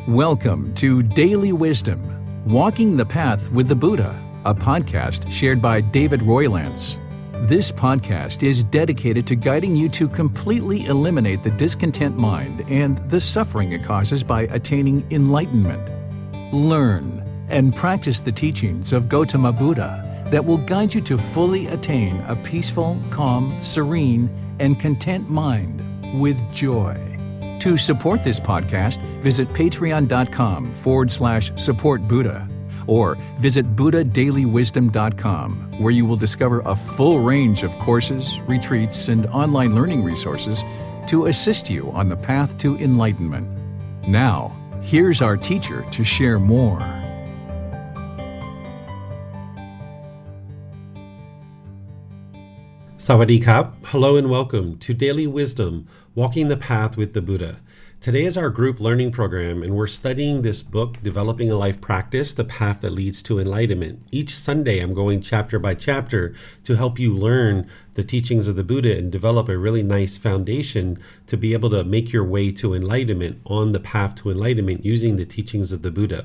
Welcome to Daily Wisdom, Walking the Path with the Buddha, a podcast shared by David Roylance. This podcast is dedicated to guiding you to completely eliminate the discontent mind and the suffering it causes by attaining enlightenment. Learn and practice the teachings of Gotama Buddha that will guide you to fully attain a peaceful, calm, serene, and content mind with joy. To support this podcast, visit patreon.com/supportbuddha or visit buddhadailywisdom.com, where you will discover a full range of courses, retreats, and online learning resources to assist you on the path to enlightenment. Now, here's our teacher to share more. Sawadee Kap. Hello and welcome to Daily Wisdom, Walking the Path with the Buddha. Today is our group learning program, and we're studying this book, Developing a Life Practice, The Path That Leads to Enlightenment. Each Sunday, I'm going chapter by chapter to help you learn the teachings of the Buddha and develop a really nice foundation to be able to make your way to enlightenment on the path to enlightenment using the teachings of the Buddha.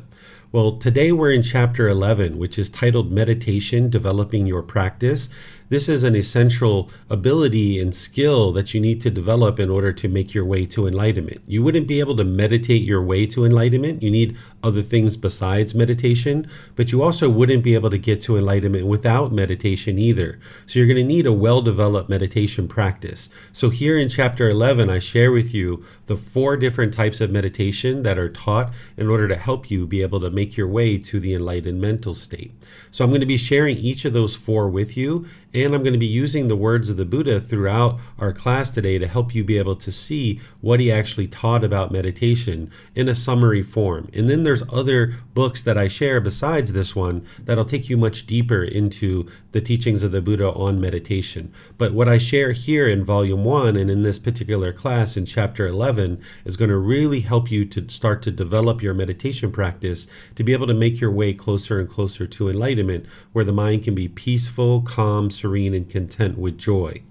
Well, today we're in chapter 11, which is titled Meditation, Developing Your Practice. This is an essential ability and skill that you need to develop in order to make your way to enlightenment. You wouldn't be able to meditate your way to enlightenment. You need other things besides meditation, but you also wouldn't be able to get to enlightenment without meditation either. So you're going to need a well-developed meditation practice. So here in chapter 11, I share with you the 4 different types of meditation that are taught in order to help you be able to make your way to the enlightened mental state. So I'm going to be sharing each of those 4 with you, and I'm going to be using the words of the Buddha throughout our class today to help you be able to see what he actually taught about meditation in a summary form. And then there's other books that I share besides this one that'll take you much deeper into the teachings of the Buddha on meditation. But what I share here in volume 1 and in this particular class in chapter 11 is going to really help you to start to develop your meditation practice to be able to make your way closer and closer to enlightenment, where the mind can be peaceful, calm, serene, and content with joy.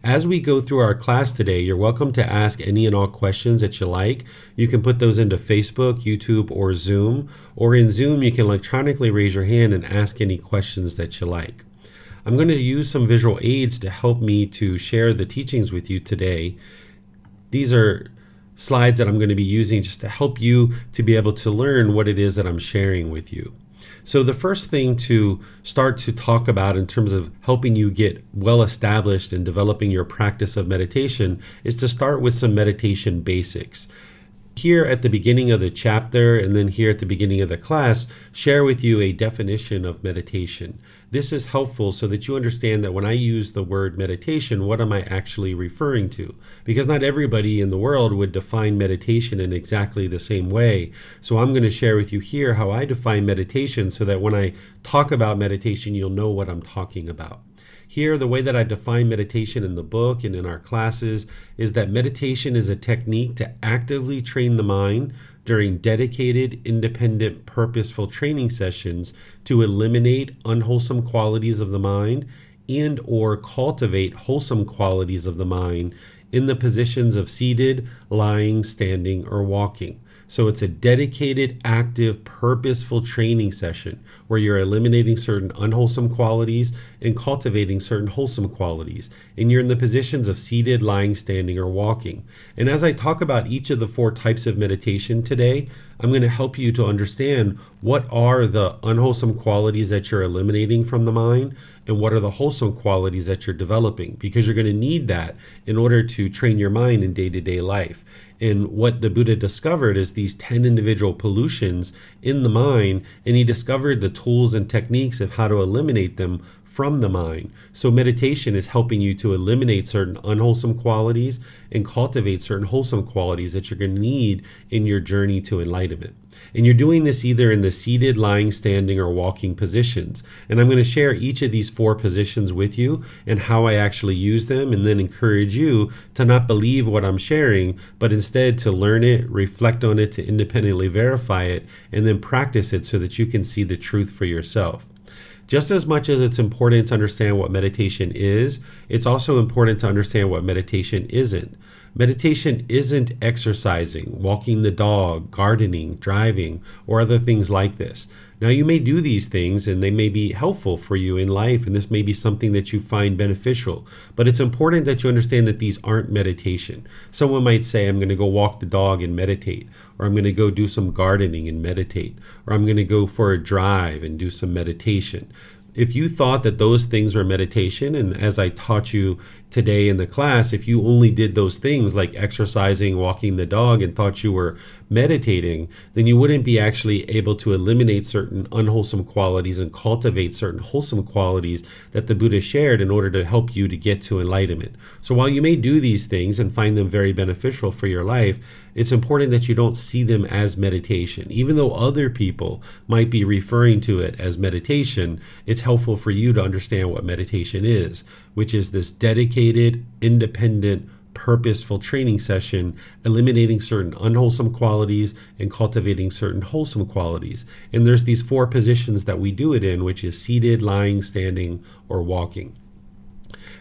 As we go through our class today, you're welcome to ask any and all questions that you like. You can put those into Facebook, YouTube, or Zoom. Or in Zoom, you can electronically raise your hand and ask any questions that you like. I'm going to use some visual aids to help me to share the teachings with you today. These are slides that I'm going to be using just to help you to be able to learn what it is that I'm sharing with you. So the first thing to start to talk about in terms of helping you get well established in developing your practice of meditation is to start with some meditation basics. Here at the beginning of the chapter and then here at the beginning of the class, share with you a definition of meditation. This is helpful so that you understand that when I use the word meditation, what am I actually referring to? Because not everybody in the world would define meditation in exactly the same way. So I'm going to share with you here how I define meditation so that when I talk about meditation, you'll know what I'm talking about. Here, the way that I define meditation in the book and in our classes is that meditation is a technique to actively train the mind during dedicated, independent, purposeful training sessions to eliminate unwholesome qualities of the mind and or cultivate wholesome qualities of the mind in the positions of seated, lying, standing, or walking. So it's a dedicated, active, purposeful training session where you're eliminating certain unwholesome qualities and cultivating certain wholesome qualities. And you're in the positions of seated, lying, standing, or walking. And as I talk about each of the 4 types of meditation today, I'm going to help you to understand what are the unwholesome qualities that you're eliminating from the mind and what are the wholesome qualities that you're developing, because you're going to need that in order to train your mind in day-to-day life. And what the Buddha discovered is these 10 individual pollutions in the mind, and he discovered the tools and techniques of how to eliminate them from the mind. So meditation is helping you to eliminate certain unwholesome qualities and cultivate certain wholesome qualities that you're going to need in your journey to enlightenment. And you're doing this either in the seated, lying, standing, or walking positions. And I'm going to share each of these 4 positions with you and how I actually use them, and then encourage you to not believe what I'm sharing, but instead to learn it, reflect on it, to independently verify it, and then practice it so that you can see the truth for yourself. Just as much as it's important to understand what meditation is, it's also important to understand what meditation isn't. Meditation isn't exercising, walking the dog, gardening, driving, or other things like this. Now, you may do these things and they may be helpful for you in life, and this may be something that you find beneficial, but it's important that you understand that these aren't meditation. Someone might say, I'm going to go walk the dog and meditate, or I'm going to go do some gardening and meditate, or I'm going to go for a drive and do some meditation. If you thought that those things were meditation, and as I taught you today in the class, if you only did those things like exercising, walking the dog, and thought you were meditating, then you wouldn't be actually able to eliminate certain unwholesome qualities and cultivate certain wholesome qualities that the Buddha shared in order to help you to get to enlightenment. So while you may do these things and find them very beneficial for your life, it's important that you don't see them as meditation. Even though other people might be referring to it as meditation, it's helpful for you to understand what meditation is, which is this dedicated, independent, purposeful training session, eliminating certain unwholesome qualities and cultivating certain wholesome qualities. And there's these 4 positions that we do it in, which is seated, lying, standing, or walking.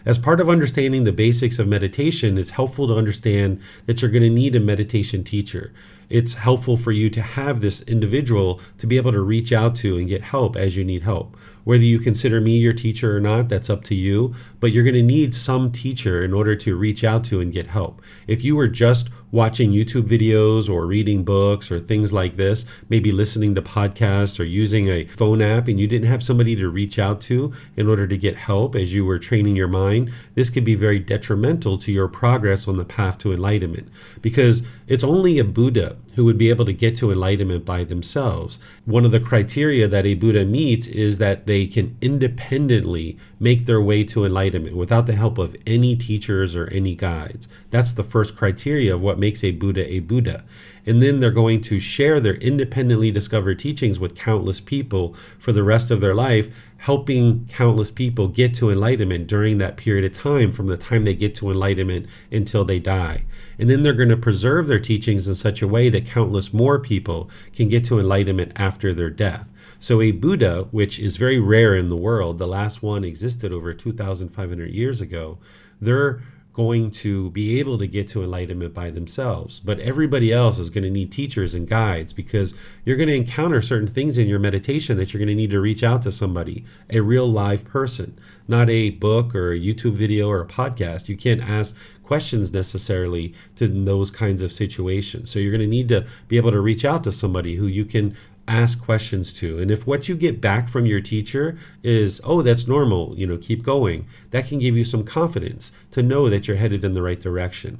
As part of understanding the basics of meditation, it's helpful to understand that you're going to need a meditation teacher. It's helpful for you to have this individual to be able to reach out to and get help as you need help. Whether you consider me your teacher or not, that's up to you, but you're going to need some teacher in order to reach out to and get help. If you were just watching YouTube videos or reading books or things like this, maybe listening to podcasts or using a phone app, and you didn't have somebody to reach out to in order to get help as you were training your mind, this could be very detrimental to your progress on the path to enlightenment, because it's only a Buddha who would be able to get to enlightenment by themselves. One of the criteria that a Buddha meets is that they can independently make their way to enlightenment without the help of any teachers or any guides. That's the first criteria of what makes a Buddha a Buddha. And then they're going to share their independently discovered teachings with countless people for the rest of their life, helping countless people get to enlightenment during that period of time, from the time they get to enlightenment until they die. And then they're going to preserve their teachings in such a way that countless more people can get to enlightenment after their death. So a Buddha, which is very rare in the world, the last one existed over 2,500 years ago, they're going to be able to get to enlightenment by themselves. But everybody else is going to need teachers and guides, because you're going to encounter certain things in your meditation that you're going to need to reach out to somebody, a real live person, not a book or a YouTube video or a podcast. You can't ask questions necessarily to those kinds of situations. So you're going to need to be able to reach out to somebody who you can ask questions to. And if what you get back from your teacher is, oh, that's normal, keep going, that can give you some confidence to know that you're headed in the right direction.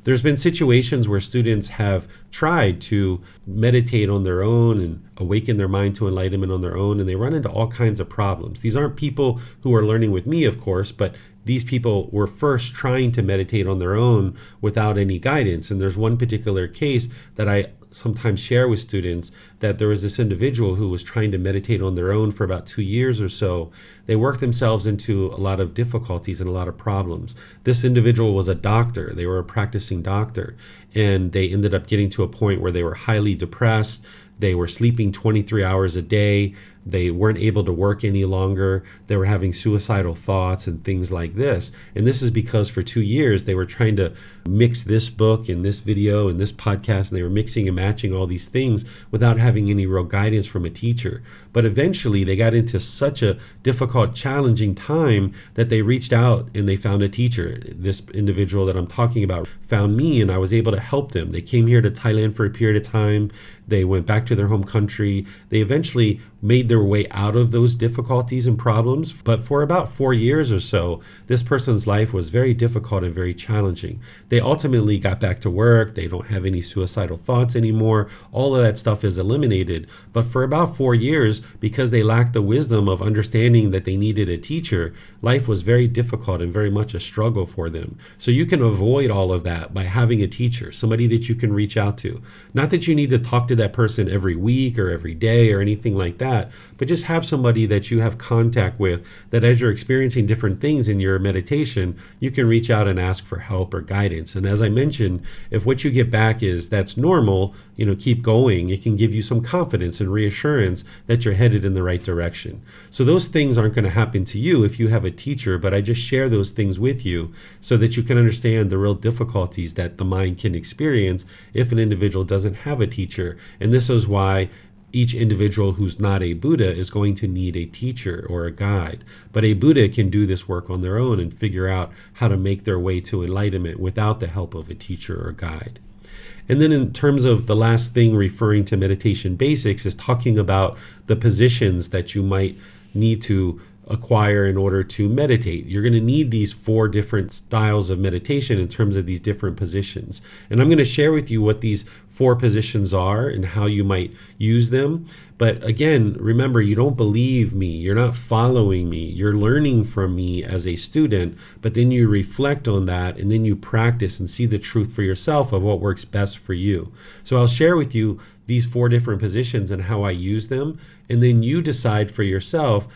There's been situations where students have tried to meditate on their own and awaken their mind to enlightenment on their own, and they run into all kinds of problems. These aren't people who are learning with me, of course, but these people were first trying to meditate on their own without any guidance. And there's one particular case that I sometimes share with students, that there was this individual who was trying to meditate on their own for about 2 years or so. They worked themselves into a lot of difficulties and a lot of problems. This individual was a doctor. They were a practicing doctor, and they ended up getting to a point where they were highly depressed. They were sleeping 23 hours a day. They weren't able to work any longer. They were having suicidal thoughts and things like this. And this is because for 2 years, they were trying to mix this book and this video and this podcast, and they were mixing and matching all these things without having any real guidance from a teacher. But eventually, they got into such a difficult, challenging time that they reached out and they found a teacher. This individual that I'm talking about found me, and I was able to help them. They came here to Thailand for a period of time. They went back to their home country. They eventually made their way out of those difficulties and problems. But for about 4 years or so, this person's life was very difficult and very challenging. They ultimately got back to work. They don't have any suicidal thoughts anymore. All of that stuff is eliminated. But for about 4 years, because they lacked the wisdom of understanding that they needed a teacher, life was very difficult and very much a struggle for them. So you can avoid all of that by having a teacher, somebody that you can reach out to. Not that you need to talk to to that person every week or every day or anything like that, but just have somebody that you have contact with, that as you're experiencing different things in your meditation, you can reach out and ask for help or guidance. And as I mentioned, if what you get back is that's normal, keep going, it can give you some confidence and reassurance that you're headed in the right direction. So those things aren't going to happen to you if you have a teacher, but I just share those things with you so that you can understand the real difficulties that the mind can experience if an individual doesn't have a teacher. And this is why each individual who's not a Buddha is going to need a teacher or a guide. But a Buddha can do this work on their own and figure out how to make their way to enlightenment without the help of a teacher or guide. And then in terms of the last thing referring to meditation basics is talking about the positions that you might need to acquire in order to meditate. You're going to need these 4 different styles of meditation in terms of these different positions. And I'm going to share with you what these 4 positions are and how you might use them. But again, remember, you don't believe me. You're not following me. You're learning from me as a student, but then you reflect on that and then you practice and see the truth for yourself of what works best for you. So I'll share with you these 4 different positions and how I use them. And then you decide for yourself,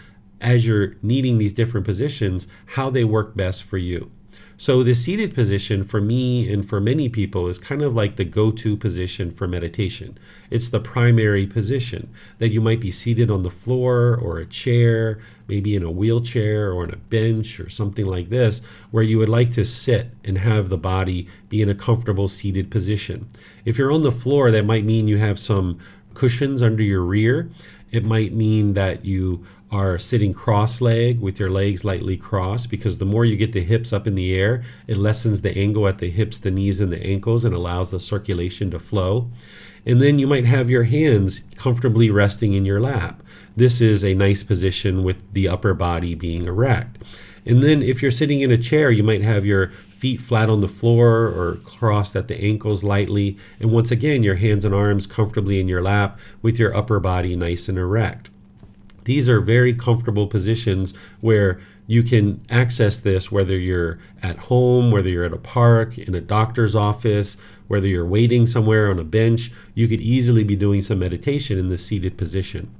as you're needing these different positions, how they work best for you. So the seated position for me and for many people is kind of like the go-to position for meditation. It's the primary position that you might be seated on the floor or a chair, maybe in a wheelchair or on a bench or something like this, where you would like to sit and have the body be in a comfortable seated position. If you're on the floor, that might mean you have some cushions under your rear. It might mean that you are sitting cross-legged with your legs lightly crossed, because the more you get the hips up in the air, it lessens the angle at the hips, the knees, and the ankles and allows the circulation to flow. And then you might have your hands comfortably resting in your lap. This is a nice position with the upper body being erect. And then if you're sitting in a chair, you might have your feet flat on the floor or crossed at the ankles lightly. And once again, your hands and arms comfortably in your lap with your upper body nice and erect. These are very comfortable positions where you can access this whether you're at home, whether you're at a park, in a doctor's office, whether you're waiting somewhere on a bench. You could easily be doing some meditation in the seated position.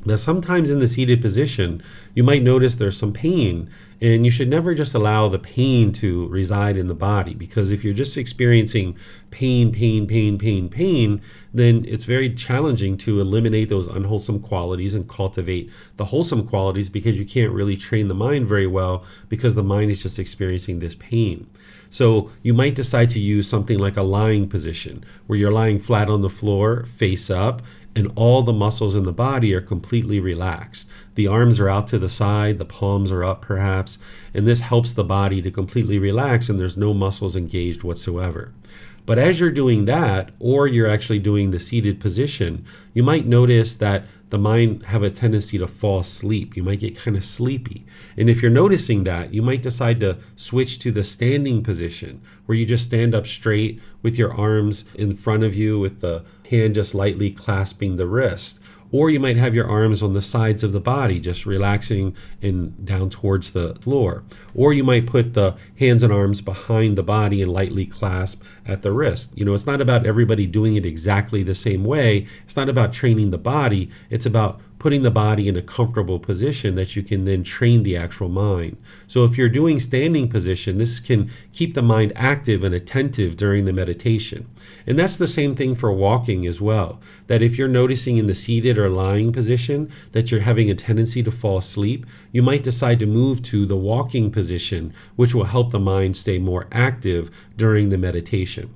Now, sometimes in the seated position, you might notice there's some pain, and you should never just allow the pain to reside in the body, because if you're just experiencing pain, then it's very challenging to eliminate those unwholesome qualities and cultivate the wholesome qualities, because you can't really train the mind very well because the mind is just experiencing this pain. So you might decide to use something like a lying position, where you're lying flat on the floor, face up, and all the muscles in the body are completely relaxed. The arms are out to the side, the palms are up perhaps, and this helps the body to completely relax and there's no muscles engaged whatsoever. But as you're doing that, or you're actually doing the seated position, you might notice that the mind have a tendency to fall asleep. You might get kind of sleepy. And if you're noticing that, you might decide to switch to the standing position, where you just stand up straight with your arms in front of you with the hand just lightly clasping the wrist. Or you might have your arms on the sides of the body, just relaxing and down towards the floor. Or you might put the hands and arms behind the body and lightly clasp at the wrist. It's not about everybody doing it exactly the same way. It's not about training the body. It's about putting the body in a comfortable position that you can then train the actual mind. So if you're doing standing position, this can keep the mind active and attentive during the meditation. And that's the same thing for walking as well, that if you're noticing in the seated or lying position that you're having a tendency to fall asleep, you might decide to move to the walking position, which will help the mind stay more active during the meditation.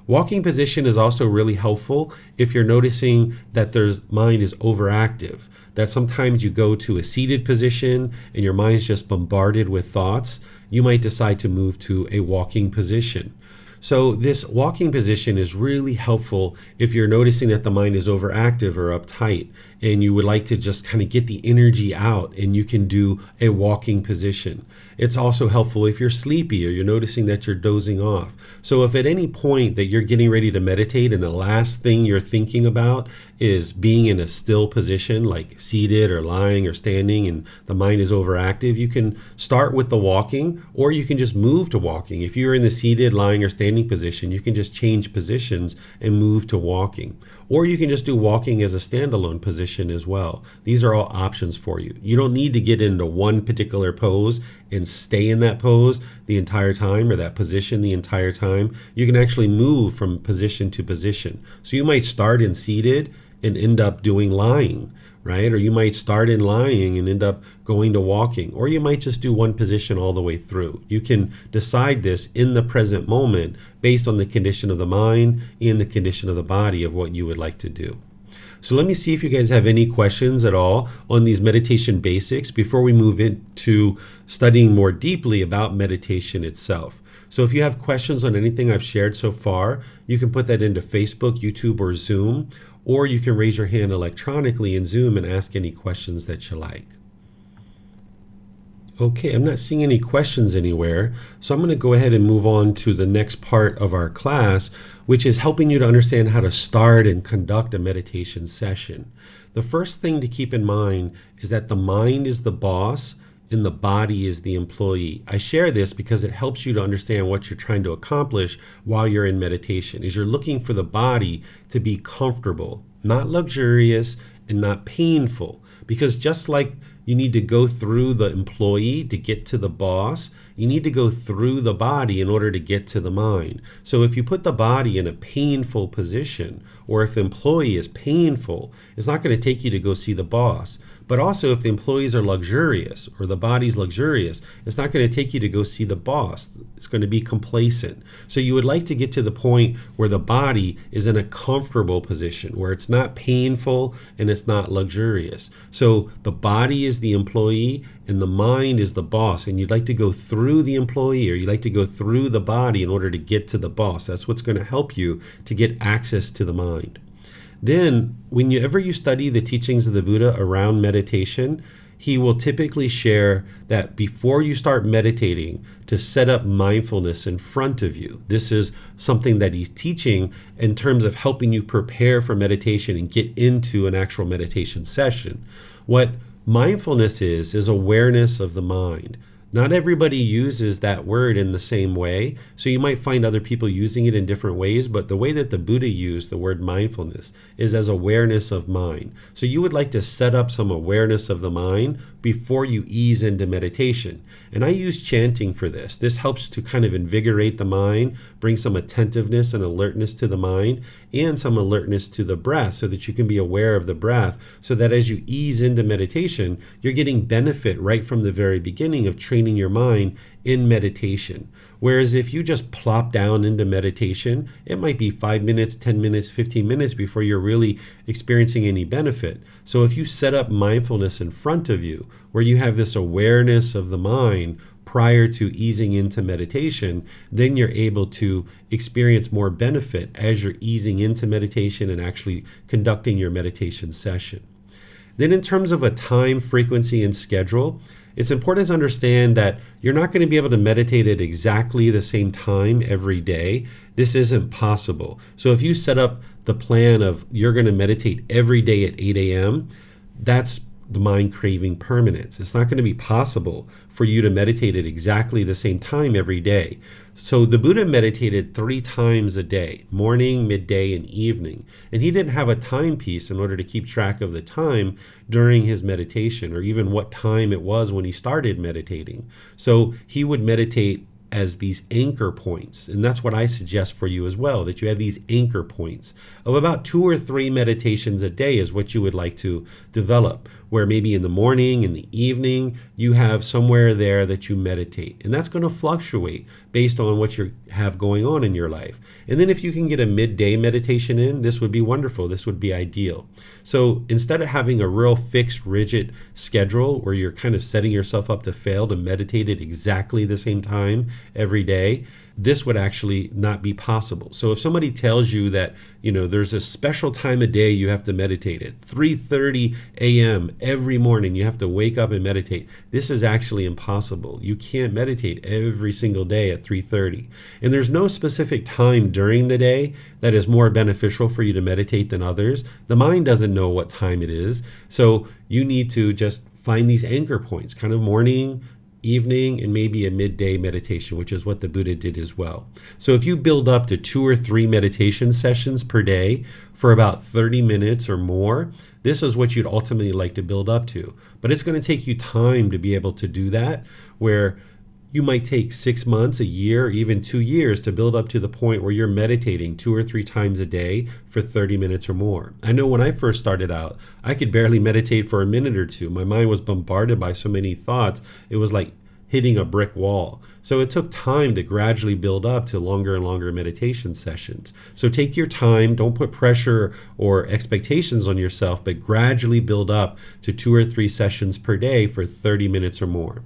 Walking position is also really helpful if you're noticing that their mind is overactive, that sometimes you go to a seated position and your mind's just bombarded with thoughts. You might decide to move to a walking position. So this walking position is really helpful if you're noticing that the mind is overactive or uptight and you would like to just kind of get the energy out, and you can do a walking position. It's also helpful if you're sleepy or you're noticing that you're dozing off. So if at any point that you're getting ready to meditate and the last thing you're thinking about is being in a still position, like seated or lying or standing, and the mind is overactive, you can start with the walking, or you can just move to walking. If you're in the seated, lying, or standing standing position, you can just change positions and move to walking. Or you can just do walking as a standalone position as well. These are all options for you. You don't need to get into one particular pose and stay in that pose the entire time or that position the entire time. You can actually move from position to position. So you might start in seated and end up doing lying, right? Or you might start in lying and end up going to walking, or you might just do one position all the way through. You can decide this in the present moment based on the condition of the mind and the condition of the body of what you would like to do. So let me see if you guys have any questions at all on these meditation basics before we move into studying more deeply about meditation itself. So if you have questions on anything I've shared so far, you can put that into Facebook, YouTube, or Zoom, or you can raise your hand electronically in Zoom and ask any questions that you like. Okay, I'm not seeing any questions anywhere, so I'm going to go ahead and move on to the next part of our class, which is helping you to understand how to start and conduct a meditation session. The first thing to keep in mind is that the mind is the boss and the body is the employee. I share this because it helps you to understand what you're trying to accomplish while you're in meditation. Is you're looking for the body to be comfortable, not luxurious and not painful. Because just like you need to go through the employee to get to the boss, you need to go through the body in order to get to the mind. So if you put the body in a painful position, or if the employee is painful, it's not going to take you to go see the boss. But also if the employees are luxurious or the body's luxurious, it's not going to take you to go see the boss. It's going to be complacent. So you would like to get to the point where the body is in a comfortable position, where it's not painful and it's not luxurious. So the body is the employee and the mind is the boss, and you'd like to go through the employee, or you'd like to go through the body in order to get to the boss. That's what's going to help you to get access to the mind. Then, whenever you study the teachings of the Buddha around meditation, he will typically share that before you start meditating, to set up mindfulness in front of you. This is something that he's teaching in terms of helping you prepare for meditation and get into an actual meditation session. What mindfulness is awareness of the mind. Not everybody uses that word in the same way, so you might find other people using it in different ways, but the way that the Buddha used the word mindfulness is as awareness of mind. So you would like to set up some awareness of the mind before you ease into meditation. And I use chanting for this. This helps to kind of invigorate the mind, bring some attentiveness and alertness to the mind, and some alertness to the breath so that you can be aware of the breath, so that as you ease into meditation, you're getting benefit right from the very beginning of training your mind in meditation. Whereas if you just plop down into meditation, it might be 5 minutes, 10 minutes, 15 minutes before you're really experiencing any benefit. So if you set up mindfulness in front of you, where you have this awareness of the mind prior to easing into meditation, then you're able to experience more benefit as you're easing into meditation and actually conducting your meditation session. Then in terms of a time, frequency, and schedule, it's important to understand that you're not going to be able to meditate at exactly the same time every day. This isn't possible. So if you set up the plan of you're going to meditate every day at 8 a.m., that's the mind craving permanence. It's not going to be possible for you to meditate at exactly the same time every day. So the Buddha meditated 3 times a day, morning, midday, and evening. And he didn't have a timepiece in order to keep track of the time during his meditation, or even what time it was when he started meditating. So he would meditate as these anchor points. And that's what I suggest for you as well, that you have these anchor points of about 2 or 3 meditations a day is what you would like to develop, where maybe in the morning, in the evening, you have somewhere there that you meditate. And that's going to fluctuate based on what you have going on in your life. And then if you can get a midday meditation in, this would be wonderful. This would be ideal. So instead of having a real fixed, rigid schedule where you're kind of setting yourself up to fail to meditate at exactly the same time every day, this would actually not be possible. So if somebody tells you that, there's a special time of day you have to meditate at 3:30 a.m. every morning, you have to wake up and meditate, this is actually impossible. You can't meditate every single day at 3:30. And there's no specific time during the day that is more beneficial for you to meditate than others. The mind doesn't know what time it is. So you need to just find these anchor points, kind of morning, evening, and maybe a midday meditation, which is what the Buddha did as well. So if you build up to 2 or 3 meditation sessions per day for about 30 minutes or more, this is what you'd ultimately like to build up to. But it's going to take you time to be able to do that, where you might take 6 months, a year, even 2 years to build up to the point where you're meditating 2 or 3 times a day for 30 minutes or more. I know when I first started out, I could barely meditate for a minute or two. My mind was bombarded by so many thoughts. It was like hitting a brick wall. So it took time to gradually build up to longer and longer meditation sessions. So take your time, don't put pressure or expectations on yourself, but gradually build up to 2 or 3 sessions per day for 30 minutes or more.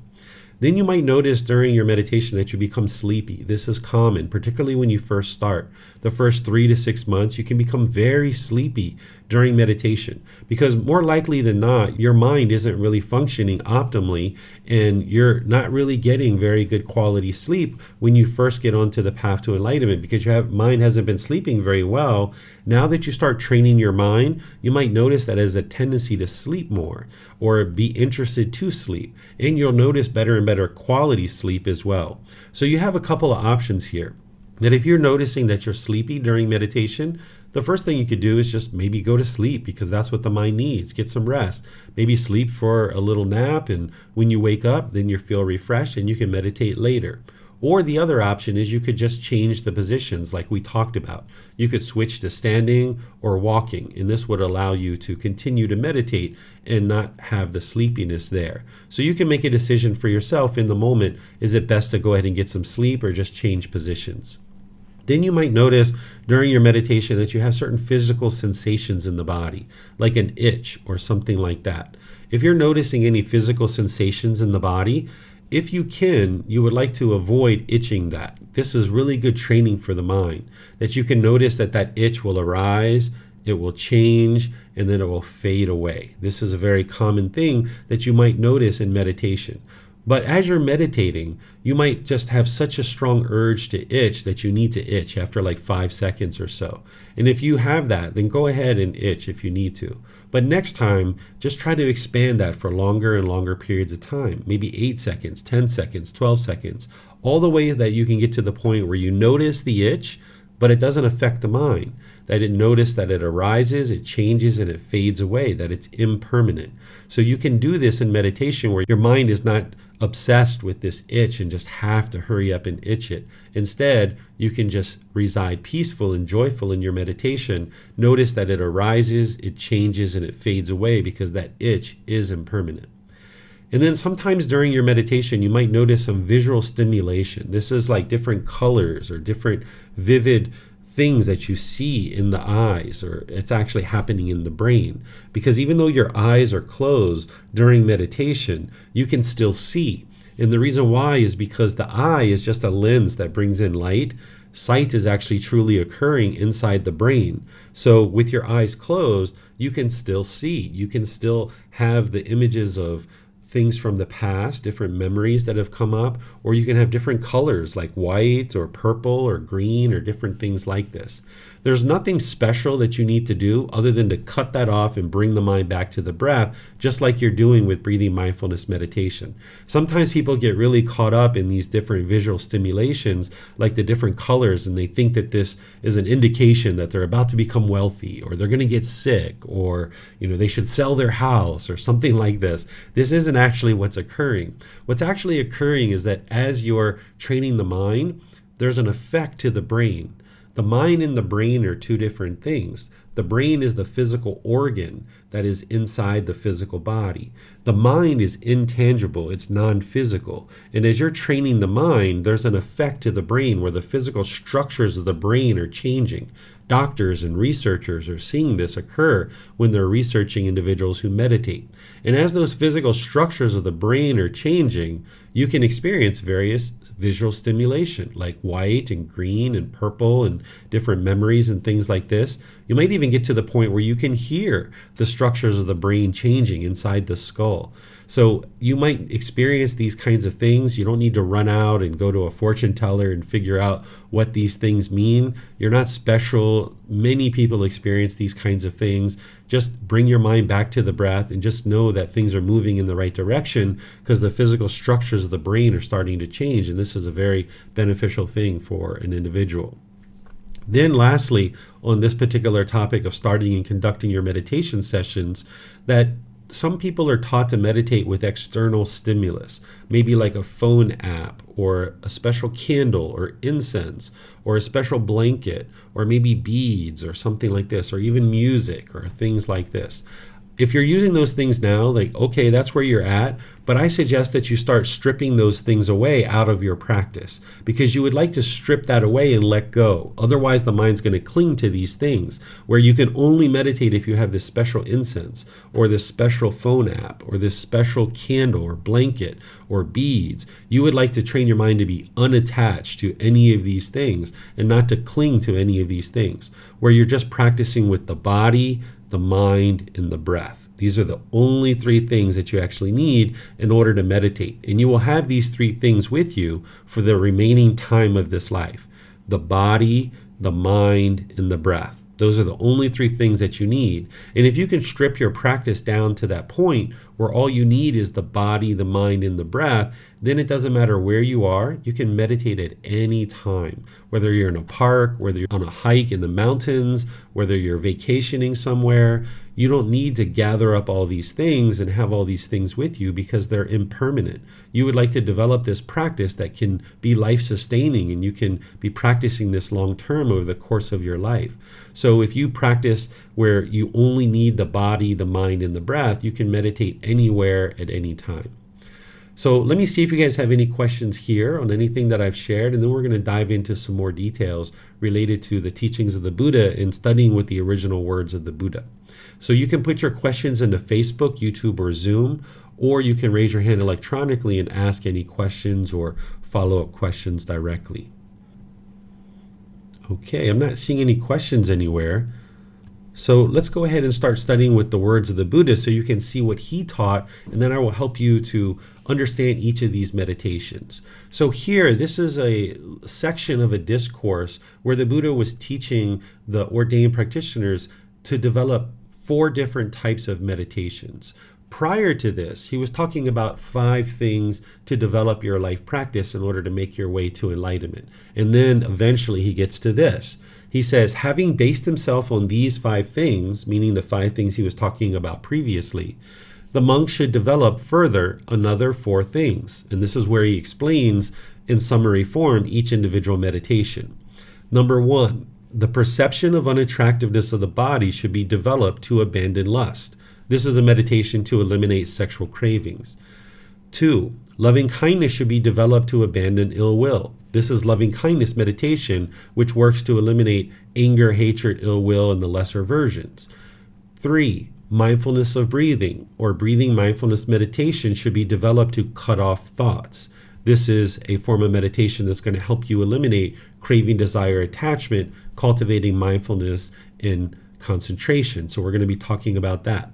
Then you might notice during your meditation that you become sleepy. This is common, particularly when you first start. The first 3 to 6 months, you can become very sleepy during meditation because more likely than not, your mind isn't really functioning optimally and you're not really getting very good quality sleep when you first get onto the path to enlightenment because your mind hasn't been sleeping very well. Now that you start training your mind, you might notice that as a tendency to sleep more or be interested to sleep, and you'll notice better and better quality sleep as well. So you have a couple of options here. That if you're noticing that you're sleepy during meditation, the first thing you could do is just maybe go to sleep because that's what the mind needs. Get some rest. Maybe sleep for a little nap, and when you wake up, then you feel refreshed and you can meditate later. Or the other option is you could just change the positions like we talked about. You could switch to standing or walking, and this would allow you to continue to meditate and not have the sleepiness there. So you can make a decision for yourself in the moment. Is it best to go ahead and get some sleep or just change positions? Then you might notice during your meditation that you have certain physical sensations in the body, like an itch or something like that. If you're noticing any physical sensations in the body, if you can, you would like to avoid itching that. This is really good training for the mind, that you can notice that that itch will arise, it will change, and then it will fade away. This is a very common thing that you might notice in meditation. But as you're meditating, you might just have such a strong urge to itch that you need to itch after like 5 seconds or so. And if you have that, then go ahead and itch if you need to. But next time, just try to expand that for longer and longer periods of time, maybe 8 seconds, 10 seconds, 12 seconds, all the way that you can get to the point where you notice the itch, but it doesn't affect the mind. That it notice that it arises, it changes, and it fades away, that it's impermanent. So you can do this in meditation where your mind is not obsessed with this itch and just have to hurry up and itch it. Instead, you can just reside peaceful and joyful in your meditation. Notice that it arises, it changes, and it fades away because that itch is impermanent. And then sometimes during your meditation, you might notice some visual stimulation. This is like different colors or different vivid things that you see in the eyes, or it's actually happening in the brain. Because even though your eyes are closed during meditation, you can still see. And the reason why is because the eye is just a lens that brings in light. Sight is actually truly occurring inside the brain. So with your eyes closed, you can still see. You can still have the images of things from the past, different memories that have come up, or you can have different colors like white or purple or green or different things like this. There's nothing special that you need to do other than to cut that off and bring the mind back to the breath, just like you're doing with breathing mindfulness meditation. Sometimes people get really caught up in these different visual stimulations, like the different colors, and they think that this is an indication that they're about to become wealthy, or they're going to get sick, or they should sell their house or something like this. This isn't actually what's occurring. What's actually occurring is that as you're training the mind, there's an effect to the brain. The mind and the brain are two different things. The brain is the physical organ that is inside the physical body. The mind is intangible, it's non-physical. And as you're training the mind, there's an effect to the brain where the physical structures of the brain are changing. Doctors and researchers are seeing this occur when they're researching individuals who meditate. And as those physical structures of the brain are changing, you can experience various visual stimulation like white and green and purple and different memories and things like this. You might even get to the point where you can hear the structures of the brain changing inside the skull. So you might experience these kinds of things. You don't need to run out and go to a fortune teller and figure out what these things mean. You're not special. Many people experience these kinds of things. Just bring your mind back to the breath and just know that things are moving in the right direction, because the physical structures of the brain are starting to change, and this is a very beneficial thing for an individual. Then lastly, on this particular topic of starting and conducting your meditation sessions, that some people are taught to meditate with external stimulus, maybe like a phone app or a special candle or incense or a special blanket or maybe beads or something like this, or even music or things like this. If you're using those things now, like, okay, that's where you're at, but I suggest that you start stripping those things away out of your practice, because you would like to strip that away and let go. Otherwise, the mind's going to cling to these things, where you can only meditate if you have this special incense or this special phone app or this special candle or blanket or beads. You would like to train your mind to be unattached to any of these things and not to cling to any of these things, where you're just practicing with the body, the mind, and the breath. These are the only three things that you actually need in order to meditate. And you will have these three things with you for the remaining time of this life: the body, the mind, and the breath. Those are the only three things that you need. And if you can strip your practice down to that point where all you need is the body, the mind, and the breath, then it doesn't matter where you are. You can meditate at any time, whether you're in a park, whether you're on a hike in the mountains, whether you're vacationing somewhere. You don't need to gather up all these things and have all these things with you, because they're impermanent. You would like to develop this practice that can be life-sustaining, and you can be practicing this long-term over the course of your life. So if you practice where you only need the body, the mind, and the breath, you can meditate anywhere at any time. So let me see if you guys have any questions here on anything that I've shared, and then we're going to dive into some more details related to the teachings of the Buddha and studying with the original words of the Buddha. So you can put your questions into Facebook, YouTube, or Zoom, or you can raise your hand electronically and ask any questions or follow-up questions directly. Okay, I'm not seeing any questions anywhere. So let's go ahead and start studying with the words of the Buddha so you can see what he taught, and then I will help you to understand each of these meditations. So here, this is a section of a discourse where the Buddha was teaching the ordained practitioners to develop 4 different types of meditations. Prior to this, he was talking about 5 things to develop your life practice in order to make your way to enlightenment. And then eventually he gets to this. He says, having based himself on these 5 things, meaning the 5 things he was talking about previously, the monk should develop further another 4 things. And this is where he explains in summary form each individual meditation. Number 1, the perception of unattractiveness of the body should be developed to abandon lust. This is a meditation to eliminate sexual cravings. 2, loving kindness should be developed to abandon ill will. This is loving kindness meditation, which works to eliminate anger, hatred, ill will, and the lesser versions. 3, mindfulness of breathing, or breathing mindfulness meditation, should be developed to cut off thoughts. This is a form of meditation that's going to help you eliminate craving, desire, attachment, cultivating mindfulness and concentration. So we're going to be talking about that.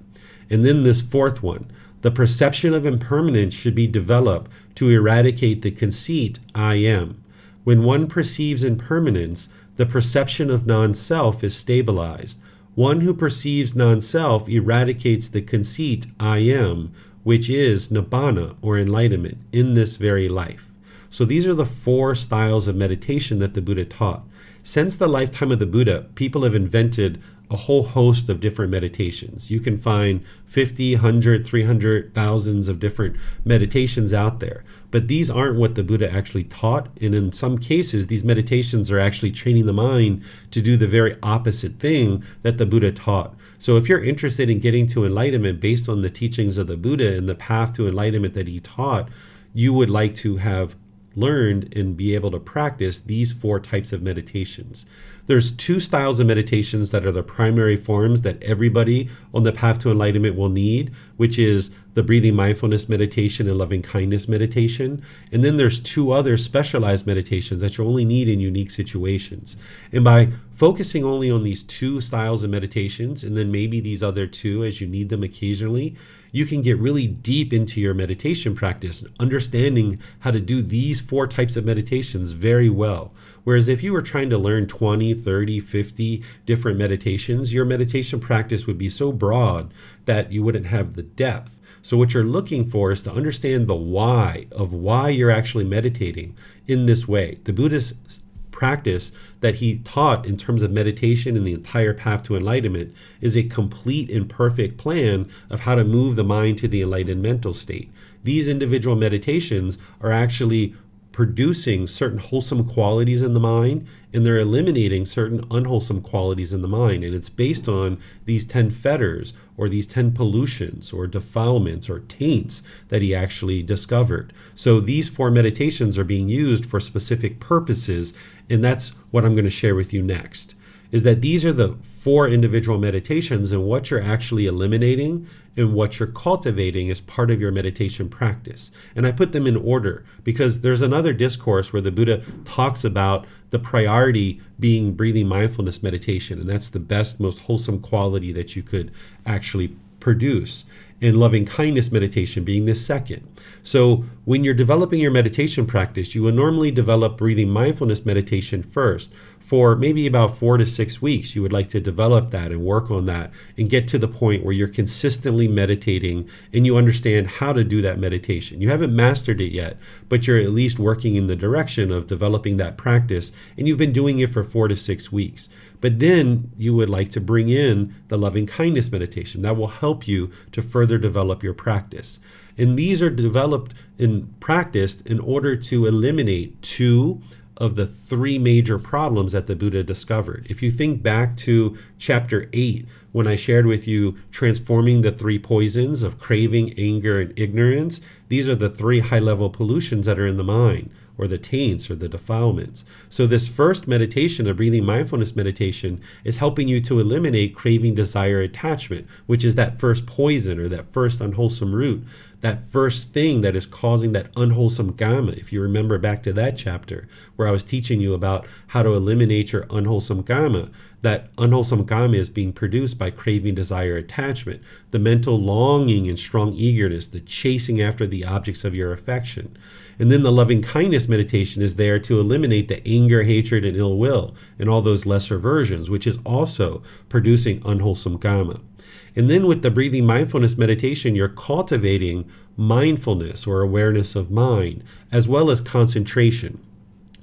And then this 4th one, the perception of impermanence should be developed to eradicate the conceit, I am. When one perceives impermanence, the perception of non-self is stabilized. One who perceives non-self eradicates the conceit, I am, which is nibbana, or enlightenment, in this very life. So these are the 4 styles of meditation that the Buddha taught. Since the lifetime of the Buddha, people have invented a whole host of different meditations. You can find 50, 100, 300, thousands of different meditations out there. But these aren't what the Buddha actually taught. And in some cases, these meditations are actually training the mind to do the very opposite thing that the Buddha taught. So if you're interested in getting to enlightenment based on the teachings of the Buddha and the path to enlightenment that he taught, you would like to have learned and be able to practice these 4 types of meditations. There's 2 styles of meditations that are the primary forms that everybody on the path to enlightenment will need, which is the breathing mindfulness meditation and loving kindness meditation. And then there's 2 other specialized meditations that you only need in unique situations. And by focusing only on these 2 styles of meditations, and then maybe these other 2 as you need them occasionally, you can get really deep into your meditation practice, understanding how to do these 4 types of meditations very well. Whereas if you were trying to learn 20, 30, 50 different meditations, your meditation practice would be so broad that you wouldn't have the depth. So what you're looking for is to understand the why of why you're actually meditating in this way. The Buddhist practice that he taught in terms of meditation and the entire path to enlightenment is a complete and perfect plan of how to move the mind to the enlightened mental state. These individual meditations are actually producing certain wholesome qualities in the mind, and they're eliminating certain unwholesome qualities in the mind. And it's based on these 10 fetters or these 10 pollutions or defilements or taints that he actually discovered. So these 4 meditations are being used for specific purposes, and that's what I'm going to share with you next, is that these are the 4 individual meditations, and what you're actually eliminating and what you're cultivating as part of your meditation practice. And I put them in order because there's another discourse where the Buddha talks about the priority being breathing mindfulness meditation, and that's the best, most wholesome quality that you could actually produce, and loving kindness meditation being the second. So when you're developing your meditation practice, you will normally develop breathing mindfulness meditation first. For maybe about 4 to 6 weeks, you would like to develop that and work on that and get to the point where you're consistently meditating and you understand how to do that meditation. You haven't mastered it yet, but you're at least working in the direction of developing that practice, and you've been doing it for 4 to 6 weeks. But then you would like to bring in the loving kindness meditation. That will help you to further develop your practice. And these are developed and practiced in order to eliminate 2 of the 3 major problems that the Buddha discovered. If you think back to chapter 8, when I shared with you transforming the 3 poisons of craving, anger, and ignorance, these are the 3 high-level pollutions that are in the mind, or the taints, or the defilements. So this first meditation, a breathing mindfulness meditation, is helping you to eliminate craving, desire, attachment, which is that first poison or that first unwholesome root, that first thing that is causing that unwholesome karma. If you remember back to that chapter where I was teaching you about how to eliminate your unwholesome karma, that unwholesome karma is being produced by craving, desire, attachment, the mental longing and strong eagerness, the chasing after the objects of your affection. And then the loving kindness meditation is there to eliminate the anger, hatred, and ill will, and all those lesser versions, which is also producing unwholesome karma. And then with the breathing mindfulness meditation, you're cultivating mindfulness or awareness of mind, as well as concentration,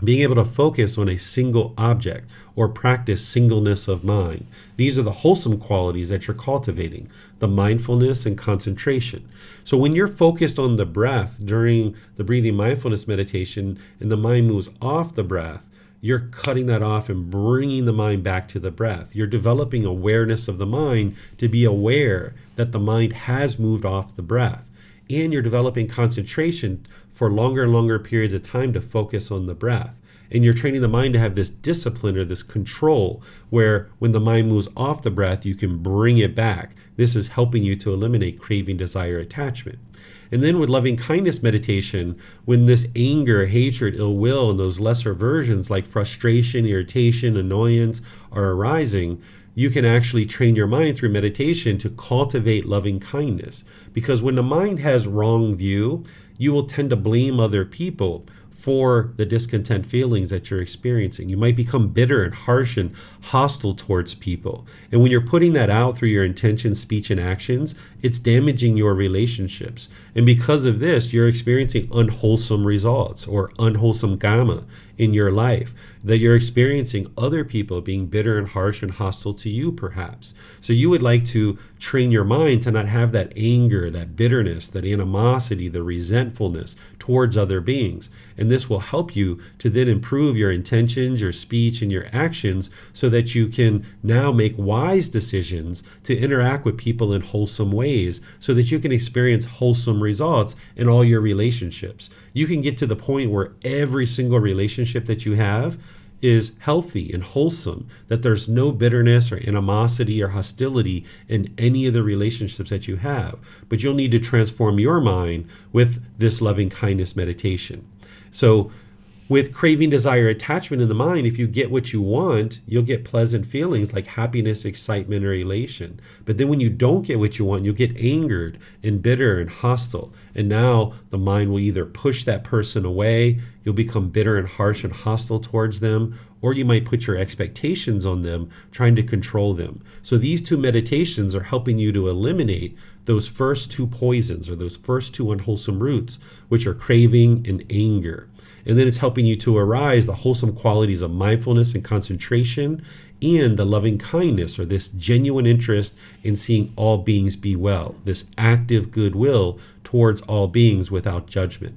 being able to focus on a single object or practice singleness of mind. These are the wholesome qualities that you're cultivating, the mindfulness and concentration. So when you're focused on the breath during the breathing mindfulness meditation and the mind moves off the breath, you're cutting that off and bringing the mind back to the breath. You're developing awareness of the mind to be aware that the mind has moved off the breath. And you're developing concentration for longer and longer periods of time to focus on the breath. And you're training the mind to have this discipline or this control where when the mind moves off the breath, you can bring it back. This is helping you to eliminate craving, desire, attachment. And then with loving kindness meditation, when this anger, hatred, ill will, and those lesser versions like frustration, irritation, annoyance are arising, you can actually train your mind through meditation to cultivate loving kindness. Because when the mind has wrong view, you will tend to blame other people for the discontent feelings that you're experiencing. You might become bitter and harsh and hostile towards people. And when you're putting that out through your intention, speech, and actions, it's damaging your relationships. And because of this, you're experiencing unwholesome results or unwholesome karma in your life, that you're experiencing other people being bitter and harsh and hostile to you, perhaps. So you would like to train your mind to not have that anger, that bitterness, that animosity, the resentfulness towards other beings. And this will help you to then improve your intentions, your speech, and your actions so that you can now make wise decisions to interact with people in wholesome ways so that you can experience wholesome results in all your relationships. You can get to the point where every single relationship that you have, is healthy and wholesome, that there's no bitterness or animosity or hostility in any of the relationships that you have. But you'll need to transform your mind with this loving kindness meditation. So with craving, desire, attachment in the mind, if you get what you want, you'll get pleasant feelings like happiness, excitement, or elation. But then when you don't get what you want, you'll get angered and bitter and hostile. And now the mind will either push that person away, you'll become bitter and harsh and hostile towards them, or you might put your expectations on them, trying to control them. So these two meditations are helping you to eliminate those first two poisons, or those first two unwholesome roots, which are craving and anger. And then it's helping you to arise the wholesome qualities of mindfulness and concentration, and the loving kindness, or this genuine interest in seeing all beings be well, this active goodwill towards all beings without judgment.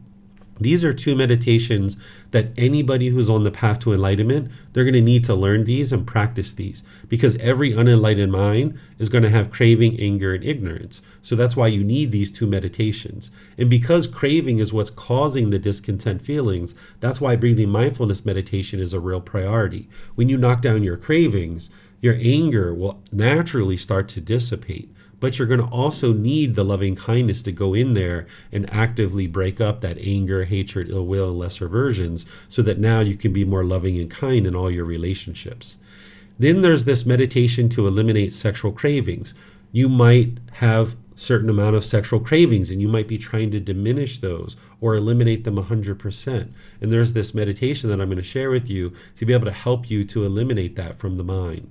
These are two meditations that anybody who's on the path to enlightenment, they're going to need to learn these and practice these, because every unenlightened mind is going to have craving, anger, and ignorance. So that's why you need these two meditations. And because craving is what's causing the discontent feelings, that's why breathing mindfulness meditation is a real priority. When you knock down your cravings, your anger will naturally start to dissipate. But you're going to also need the loving kindness to go in there and actively break up that anger, hatred, ill will, and lesser versions, so that now you can be more loving and kind in all your relationships. Then there's this meditation to eliminate sexual cravings. You might have certain amount of sexual cravings, and you might be trying to diminish those or eliminate them 100%. And there's this meditation that I'm going to share with you to be able to help you to eliminate that from the mind.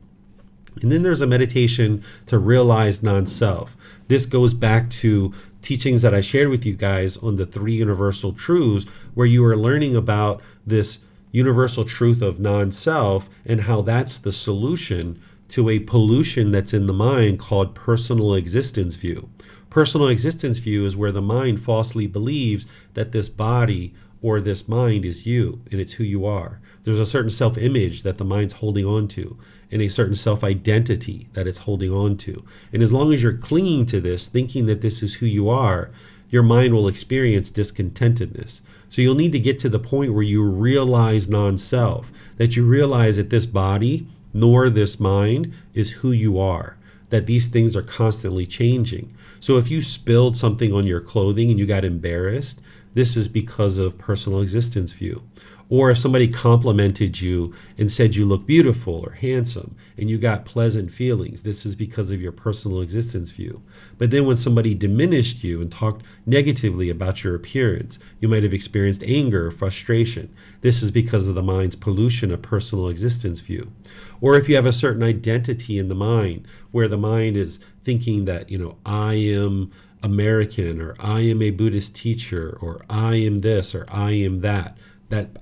And then there's a meditation to realize non-self. This goes back to teachings that I shared with you guys on the 3 universal truths, where you are learning about this universal truth of non-self and how that's the solution to a pollution that's in the mind called personal existence view. Personal existence view is where the mind falsely believes that this body or this mind is you, and it's who you are. There's a certain self-image that the mind's holding on to, and a certain self-identity that it's holding on to. And as long as you're clinging to this, thinking that this is who you are, your mind will experience discontentedness. So you'll need to get to the point where you realize non-self, that you realize that this body nor this mind is who you are, that these things are constantly changing. So if you spilled something on your clothing and you got embarrassed, this is because of personal existence view. Or if somebody complimented you and said you look beautiful or handsome and you got pleasant feelings, this is because of your personal existence view. But then when somebody diminished you and talked negatively about your appearance, you might have experienced anger or frustration. This is because of the mind's pollution of personal existence view. Or if you have a certain identity in the mind, where the mind is thinking that, I am American, or I am a Buddhist teacher, or I am this, or I am that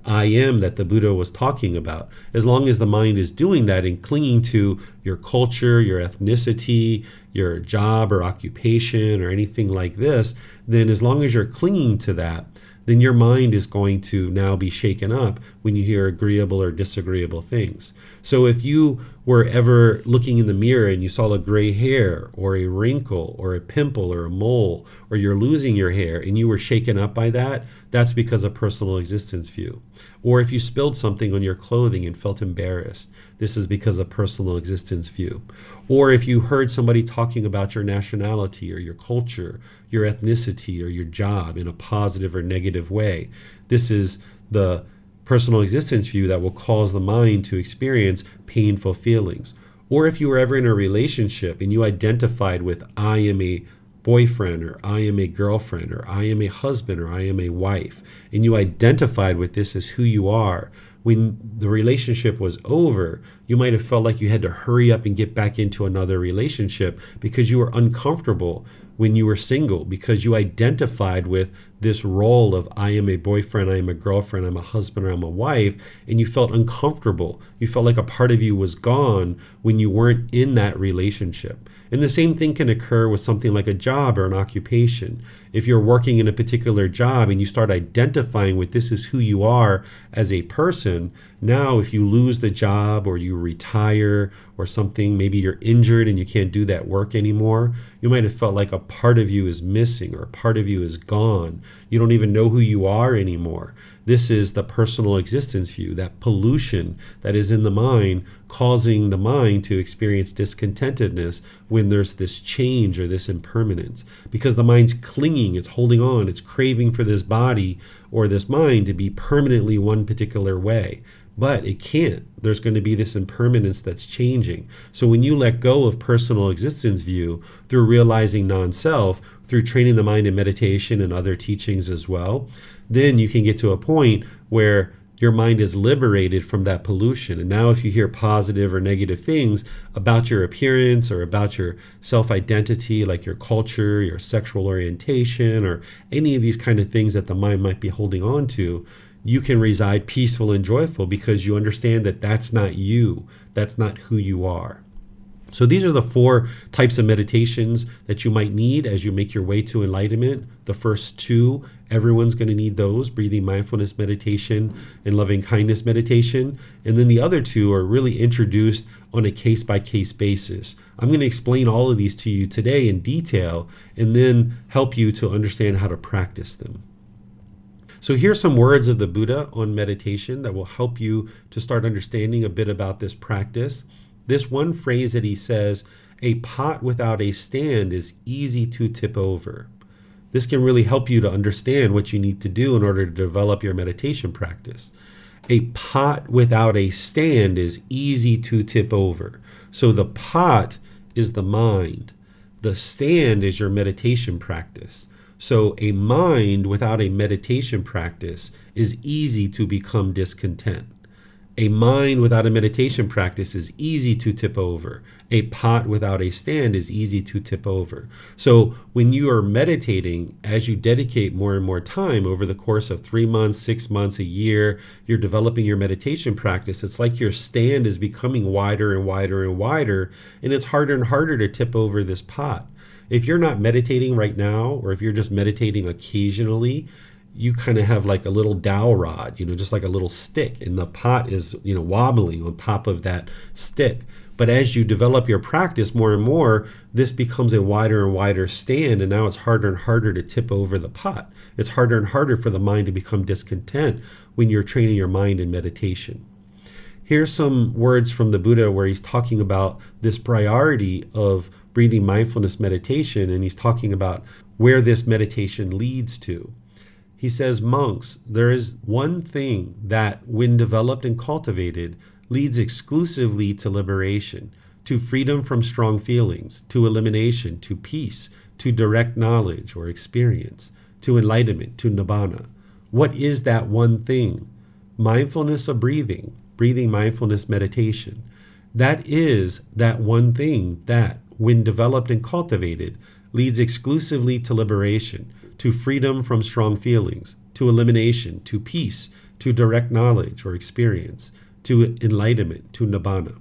I am that the Buddha was talking about. As long as the mind is doing that and clinging to your culture, your ethnicity, your job or occupation or anything like this, then as long as you're clinging to that, then your mind is going to now be shaken up when you hear agreeable or disagreeable things. So if you were ever looking in the mirror and you saw a gray hair or a wrinkle or a pimple or a mole, or you're losing your hair and you were shaken up by that, that's because of personal existence view. Or if you spilled something on your clothing and felt embarrassed, this is because of personal existence view. Or if you heard somebody talking about your nationality or your culture, your ethnicity or your job in a positive or negative way, this is the personal existence view that will cause the mind to experience painful feelings. Or if you were ever in a relationship and you identified with I am a boyfriend, or I am a girlfriend, or I am a husband, or I am a wife, and you identified with this as who you are, when the relationship was over, you might have felt like you had to hurry up and get back into another relationship because you were uncomfortable when you were single, because you identified with this role of I am a boyfriend, I am a girlfriend, I'm a husband, or I'm a wife, and you felt uncomfortable. You felt like a part of you was gone when you weren't in that relationship. And the same thing can occur with something like a job or an occupation. If you're working in a particular job and you start identifying with this is who you are as a person, now if you lose the job or you retire or something, maybe you're injured and you can't do that work anymore, you might have felt like a part of you is missing or a part of you is gone. You don't even know who you are anymore. This is the personal existence view, that pollution that is in the mind, causing the mind to experience discontentedness when there's this change or this impermanence. Because the mind's clinging, it's holding on, it's craving for this body or this mind to be permanently one particular way. But it can't. There's going to be this impermanence that's changing. So when you let go of personal existence view through realizing non-self, through training the mind in meditation and other teachings as well, then you can get to a point where your mind is liberated from that pollution. And now if you hear positive or negative things about your appearance or about your self-identity, like your culture, your sexual orientation, or any of these kind of things that the mind might be holding on to, you can reside peaceful and joyful because you understand that that's not you. That's not who you are. So these are the 4 types of meditations that you might need as you make your way to enlightenment. The first 2, everyone's going to need those: breathing mindfulness meditation and loving kindness meditation. And then the other 2 are really introduced on a case-by-case basis. I'm going to explain all of these to you today in detail and then help you to understand how to practice them. So here's some words of the Buddha on meditation that will help you to start understanding a bit about this practice. This one phrase that he says, "A pot without a stand is easy to tip over." This can really help you to understand what you need to do in order to develop your meditation practice. A pot without a stand is easy to tip over. So the pot is the mind. The stand is your meditation practice. So a mind without a meditation practice is easy to become discontent. A mind without a meditation practice is easy to tip over. A pot without a stand is easy to tip over. So when you are meditating, as you dedicate more and more time over the course of 3 months, 6 months, a year, you're developing your meditation practice. It's like your stand is becoming wider and wider and wider, and it's harder and harder to tip over this pot. If you're not meditating right now, or if you're just meditating occasionally, you kind of have like a little dowel rod, just like a little stick, and the pot is, wobbling on top of that stick. But as you develop your practice more and more, this becomes a wider and wider stand, and now it's harder and harder to tip over the pot. It's harder and harder for the mind to become discontent when you're training your mind in meditation. Here's some words from the Buddha where he's talking about this priority of breathing mindfulness meditation, and he's talking about where this meditation leads to. He says, "Monks, there is one thing that, when developed and cultivated, leads exclusively to liberation, to freedom from strong feelings, to elimination, to peace, to direct knowledge or experience, to enlightenment, to nibbana. What is that one thing? Mindfulness of breathing, breathing mindfulness meditation. That is that one thing that, when developed and cultivated, leads exclusively to liberation, to freedom from strong feelings, to elimination, to peace, to direct knowledge or experience, to enlightenment, to nibbana."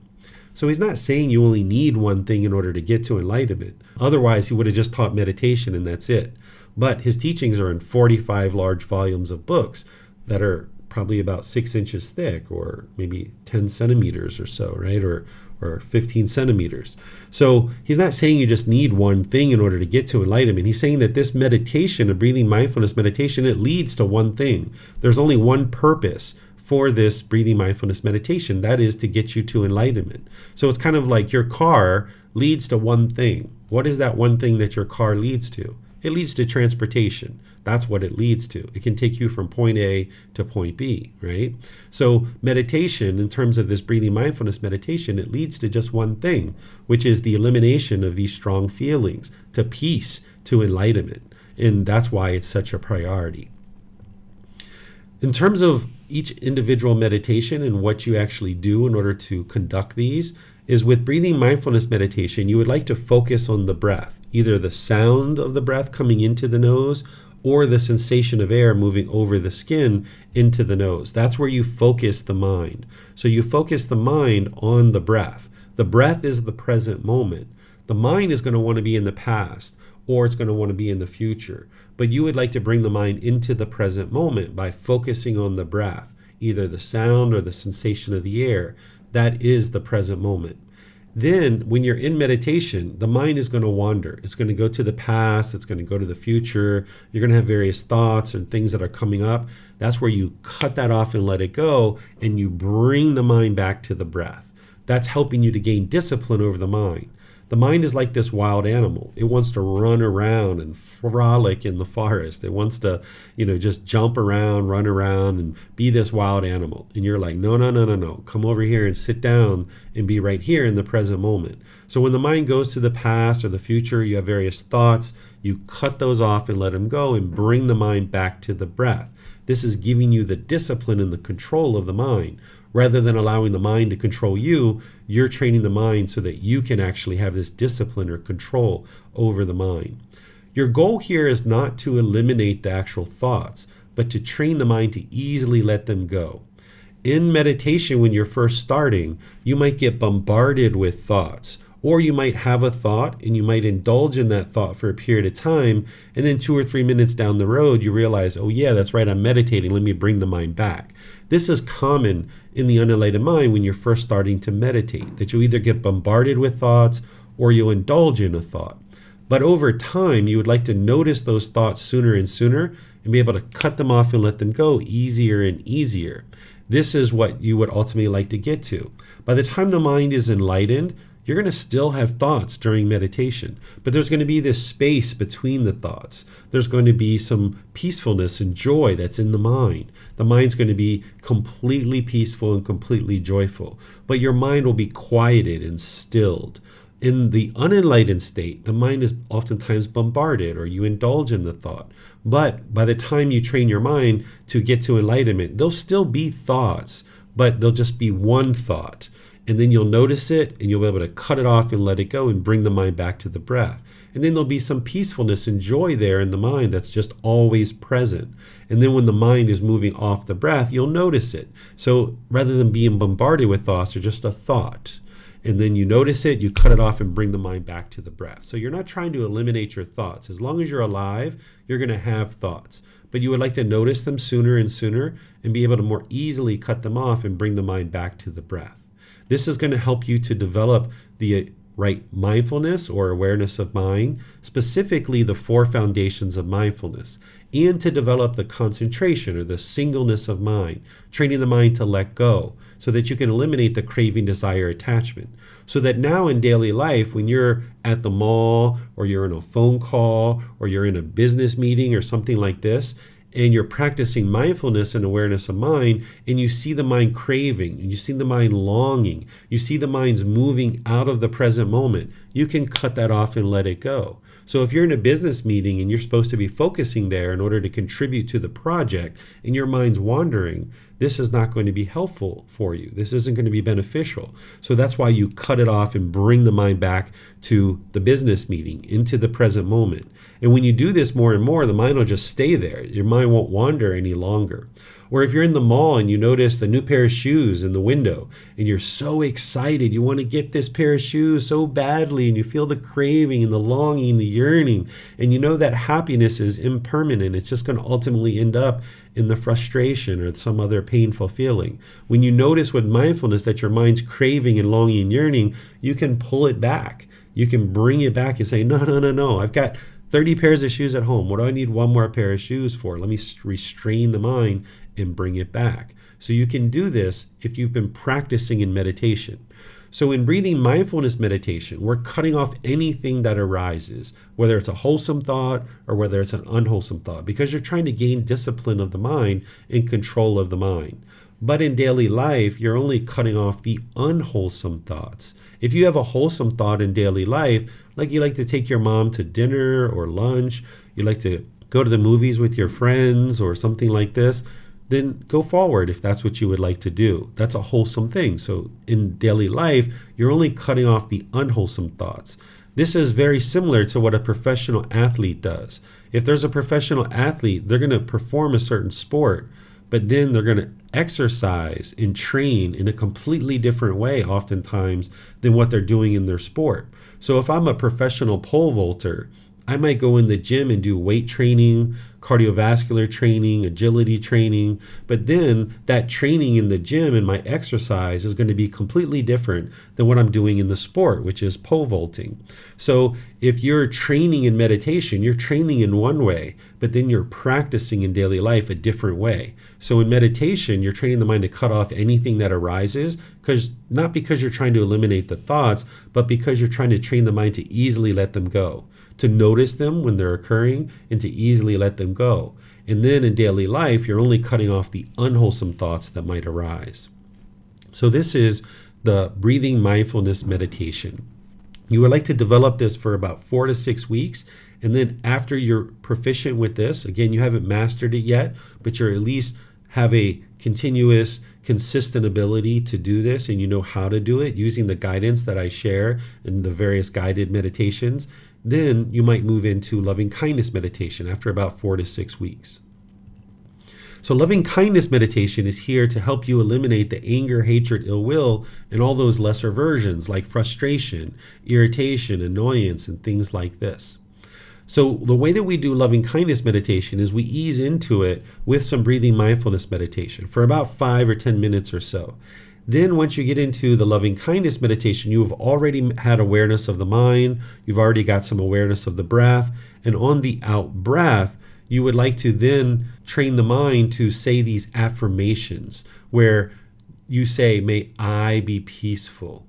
So he's not saying you only need one thing in order to get to enlightenment. Otherwise, he would have just taught meditation and that's it. But his teachings are in 45 large volumes of books that are probably about 6 inches thick, or maybe 10 centimeters or so, right? Or 15 centimeters. So he's not saying you just need one thing in order to get to enlightenment. He's saying that this meditation, a breathing mindfulness meditation, it leads to one thing. There's only one purpose for this breathing mindfulness meditation. That is to get you to enlightenment. So it's kind of like your car leads to one thing. What is that one thing that your car leads to? It leads to transportation. That's what it leads to. It can take you from point A to point B, right? So meditation, in terms of this breathing mindfulness meditation, it leads to just one thing, which is the elimination of these strong feelings, to peace, to enlightenment. And that's why it's such a priority. In terms of each individual meditation and what you actually do in order to conduct these, is with breathing mindfulness meditation, you would like to focus on the breath, either the sound of the breath coming into the nose or the sensation of air moving over the skin into the nose. That's where you focus the mind. So you focus the mind on the breath. The breath is the present moment. The mind is going to want to be in the past, or it's going to want to be in the future. But you would like to bring the mind into the present moment by focusing on the breath, either the sound or the sensation of the air. That is the present moment. Then when you're in meditation, the mind is going to wander. It's going to go to the past. It's going to go to the future. You're going to have various thoughts and things that are coming up. That's where you cut that off and let it go, and you bring the mind back to the breath. That's helping you to gain discipline over the mind. The mind is like this wild animal. It wants to run around and frolic in the forest. It wants to, just jump around, run around, and be this wild animal. And you're like, no, no, no, no, no. Come over here and sit down and be right here in the present moment. So when the mind goes to the past or the future, you have various thoughts. You cut those off and let them go and bring the mind back to the breath. This is giving you the discipline and the control of the mind. Rather than allowing the mind to control you, you're training the mind so that you can actually have this discipline or control over the mind. Your goal here is not to eliminate the actual thoughts, but to train the mind to easily let them go. In meditation, when you're first starting, you might get bombarded with thoughts, or you might have a thought and you might indulge in that thought for a period of time, and then 2 or 3 minutes down the road, you realize, oh yeah, that's right, I'm meditating, let me bring the mind back. This is common in the unenlightened mind when you're first starting to meditate, that you either get bombarded with thoughts or you indulge in a thought. But over time, you would like to notice those thoughts sooner and sooner and be able to cut them off and let them go easier and easier. This is what you would ultimately like to get to. By the time the mind is enlightened, you're going to still have thoughts during meditation, but there's going to be this space between the thoughts. There's going to be some peacefulness and joy that's in the mind. The mind's going to be completely peaceful and completely joyful, but your mind will be quieted and stilled. In the unenlightened state, the mind is oftentimes bombarded or you indulge in the thought. But by the time you train your mind to get to enlightenment, there'll still be thoughts, but they'll just be one thought. And then you'll notice it and you'll be able to cut it off and let it go and bring the mind back to the breath. And then there'll be some peacefulness and joy there in the mind that's just always present. And then when the mind is moving off the breath, you'll notice it. So rather than being bombarded with thoughts, they're just a thought. And then you notice it, you cut it off and bring the mind back to the breath. So you're not trying to eliminate your thoughts. As long as you're alive, you're going to have thoughts. But you would like to notice them sooner and sooner and be able to more easily cut them off and bring the mind back to the breath. This is going to help you to develop the right mindfulness or awareness of mind, specifically the 4 foundations of mindfulness, and to develop the concentration or the singleness of mind, training the mind to let go so that you can eliminate the craving, desire, attachment. So that now in daily life, when you're at the mall or you're in a phone call or you're in a business meeting or something like this, and you're practicing mindfulness and awareness of mind, and you see the mind craving, and you see the mind longing, you see the mind's moving out of the present moment, you can cut that off and let it go. So if you're in a business meeting and you're supposed to be focusing there in order to contribute to the project and your mind's wandering, this is not going to be helpful for you. This isn't going to be beneficial. So that's why you cut it off and bring the mind back to the business meeting, into the present moment. And when you do this more and more, the mind will just stay there. Your mind won't wander any longer. Or if you're in the mall and you notice the new pair of shoes in the window and you're so excited, you want to get this pair of shoes so badly, and you feel the craving and the longing, the yearning, and you know that happiness is impermanent. It's just going to ultimately end up in the frustration or some other painful feeling. When you notice with mindfulness that your mind's craving and longing and yearning, you can pull it back. You can bring it back and say, no, no, no, no, I've got 30 pairs of shoes at home. What do I need one more pair of shoes for? Let me restrain the mind and bring it back. So you can do this if you've been practicing in meditation. So in breathing mindfulness meditation, we're cutting off anything that arises, whether it's a wholesome thought or whether it's an unwholesome thought, because you're trying to gain discipline of the mind and control of the mind. But in daily life, you're only cutting off the unwholesome thoughts. If you have a wholesome thought in daily life, like you like to take your mom to dinner or lunch, you like to go to the movies with your friends or something like this, then go forward if that's what you would like to do. That's a wholesome thing. So in daily life, you're only cutting off the unwholesome thoughts. This is very similar to what a professional athlete does. If there's a professional athlete, they're going to perform a certain sport, but then they're going to exercise and train in a completely different way oftentimes than what they're doing in their sport. So if I'm a professional pole vaulter, I might go in the gym and do weight training, cardiovascular training, agility training, but then that training in the gym and my exercise is going to be completely different than what I'm doing in the sport, which is pole vaulting. So if you're training in meditation, you're training in one way, but then you're practicing in daily life a different way. So in meditation, you're training the mind to cut off anything that arises, not because you're trying to eliminate the thoughts, but because you're trying to train the mind to easily let them go, to notice them when they're occurring and to easily let them go. And then in daily life, you're only cutting off the unwholesome thoughts that might arise. So this is the breathing mindfulness meditation. You would like to develop this for about 4 to 6 weeks. And then after you're proficient with this, again, you haven't mastered it yet, but you're at least have a continuous, consistent ability to do this, and you know how to do it using the guidance that I share in the various guided meditations, then you might move into loving kindness meditation after about 4 to 6 weeks. So loving kindness meditation is here to help you eliminate the anger, hatred, ill will, and all those lesser versions like frustration, irritation, annoyance, and things like this. So the way that we do loving kindness meditation is we ease into it with some breathing mindfulness meditation for about 5 or 10 minutes or so. Then once you get into the loving kindness meditation, you have already had awareness of the mind, you've already got some awareness of the breath, and on the out breath, you would like to then train the mind to say these affirmations where you say, may I be peaceful,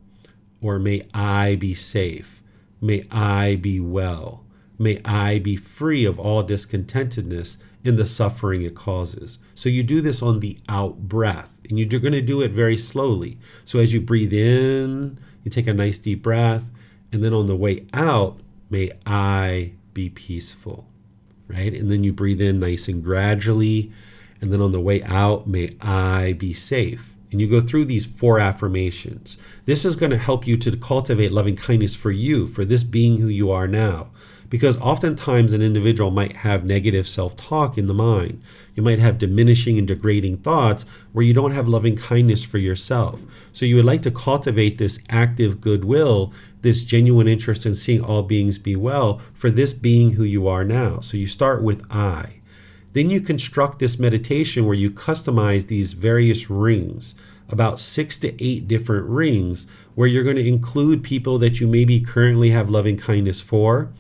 or may I be safe, may I be well, may I be free of all discontentedness in the suffering it causes. So you do this on the out breath, and you're going to do it very slowly. So as you breathe in, you take a nice deep breath, and then on the way out, may I be peaceful, right? And then you breathe in nice and gradually, and then on the way out, may I be safe. And you go through these 4 affirmations. This is going to help you to cultivate loving kindness for you, for this being who you are now. Because oftentimes an individual might have negative self-talk in the mind. You might have diminishing and degrading thoughts where you don't have loving kindness for yourself. So you would like to cultivate this active goodwill, this genuine interest in seeing all beings be well for this being who you are now. So you start with I. Then you construct this meditation where you customize these various rings, about 6 to 8 different rings, where you're going to include people that you maybe currently have loving kindness for.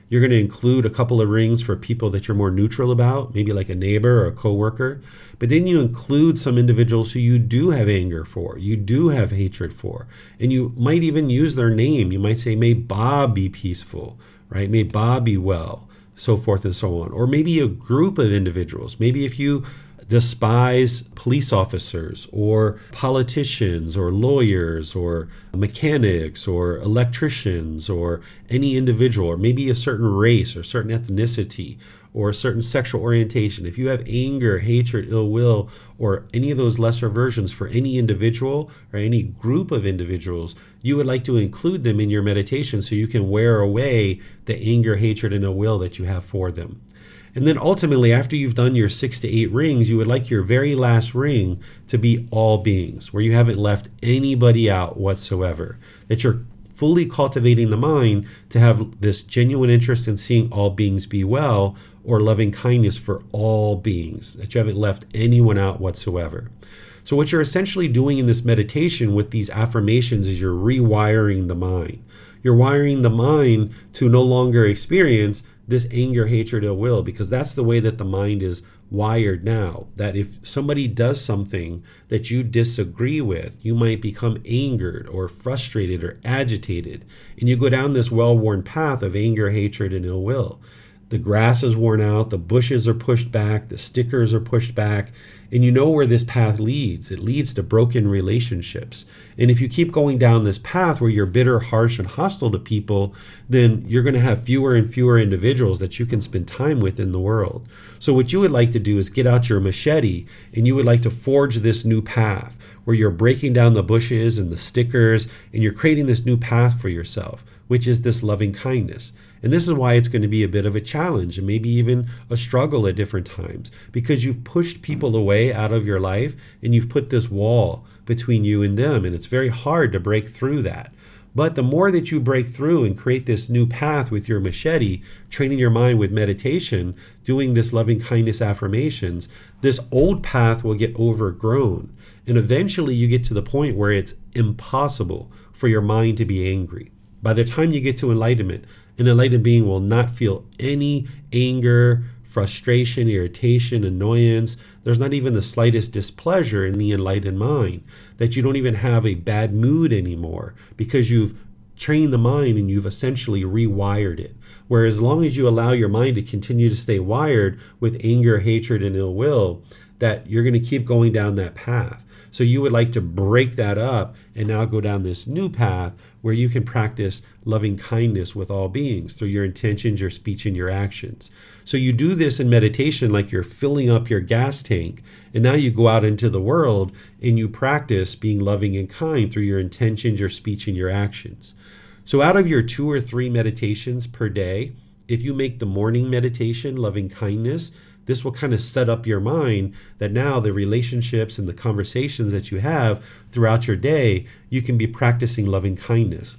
You're going to include a couple of rings for people that you're more neutral about, maybe like a neighbor or a coworker. But then you include some individuals who you do have anger for, you do have hatred for, and you might even use their name. You might say, may Bob be peaceful, right? May Bob be well, so forth and so on. Or maybe a group of individuals. Maybe if you despise police officers or politicians or lawyers or mechanics or electricians or any individual, or maybe a certain race or certain ethnicity or a certain sexual orientation, if you have anger, hatred, ill will, or any of those lesser versions for any individual or any group of individuals, you would like to include them in your meditation so you can wear away the anger, hatred, and ill will that you have for them. And then ultimately, after you've done your 6 to 8 rings, you would like your very last ring to be all beings, where you haven't left anybody out whatsoever, that you're fully cultivating the mind to have this genuine interest in seeing all beings be well, or loving kindness for all beings, that you haven't left anyone out whatsoever. So what you're essentially doing in this meditation with these affirmations is you're rewiring the mind. You're wiring the mind to no longer experience this anger, hatred, ill will, because that's the way that the mind is wired now, that if somebody does something that you disagree with, you might become angered or frustrated or agitated, and you go down this well-worn path of anger, hatred, and ill will. The grass is worn out, the bushes are pushed back, the stickers are pushed back, and you know where this path leads. It leads to broken relationships. And if you keep going down this path where you're bitter, harsh, and hostile to people, then you're going to have fewer and fewer individuals that you can spend time with in the world. So what you would like to do is get out your machete, and you would like to forge this new path where you're breaking down the bushes and the stickers, and you're creating this new path for yourself, which is this loving kindness. And this is why it's going to be a bit of a challenge and maybe even a struggle at different times, because you've pushed people away out of your life and you've put this wall between you and them, and it's very hard to break through that. But the more that you break through and create this new path with your machete, training your mind with meditation, doing this loving kindness affirmations, this old path will get overgrown. And eventually you get to the point where it's impossible for your mind to be angry. By the time you get to enlightenment, an enlightened being will not feel any anger, frustration, irritation, annoyance. There's not even the slightest displeasure in the enlightened mind, that you don't even have a bad mood anymore because you've trained the mind and you've essentially rewired it. Whereas as long as you allow your mind to continue to stay wired with anger, hatred, and ill will, that you're going to keep going down that path. So you would like to break that up and now go down this new path where you can practice loving kindness with all beings through your intentions, your speech, and your actions. So you do this in meditation like you're filling up your gas tank, and now you go out into the world and you practice being loving and kind through your intentions, your speech, and your actions. So out of your 2 or 3 meditations per day, if you make the morning meditation loving kindness, this will kind of set up your mind that now the relationships and the conversations that you have throughout your day, you can be practicing loving kindness.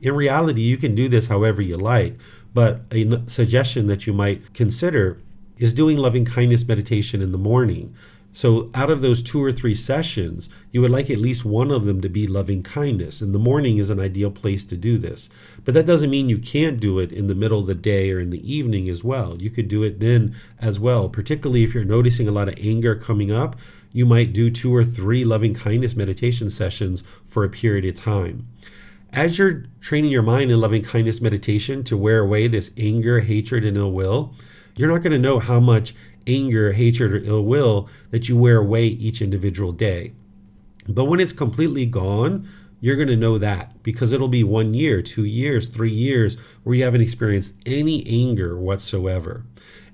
In reality, you can do this however you like, but a suggestion that you might consider is doing loving kindness meditation in the morning. So out of those 2 or 3 sessions, you would like at least one of them to be loving kindness. And the morning is an ideal place to do this. But that doesn't mean you can't do it in the middle of the day or in the evening as well. You could do it then as well. Particularly if you're noticing a lot of anger coming up, you might do 2 or 3 loving kindness meditation sessions for a period of time. As you're training your mind in loving kindness meditation to wear away this anger, hatred, and ill will, you're not going to know how much anger, hatred, or ill will that you wear away each individual day. But when it's completely gone, you're going to know that because it'll be 1 year, 2 years, 3 years where you haven't experienced any anger whatsoever.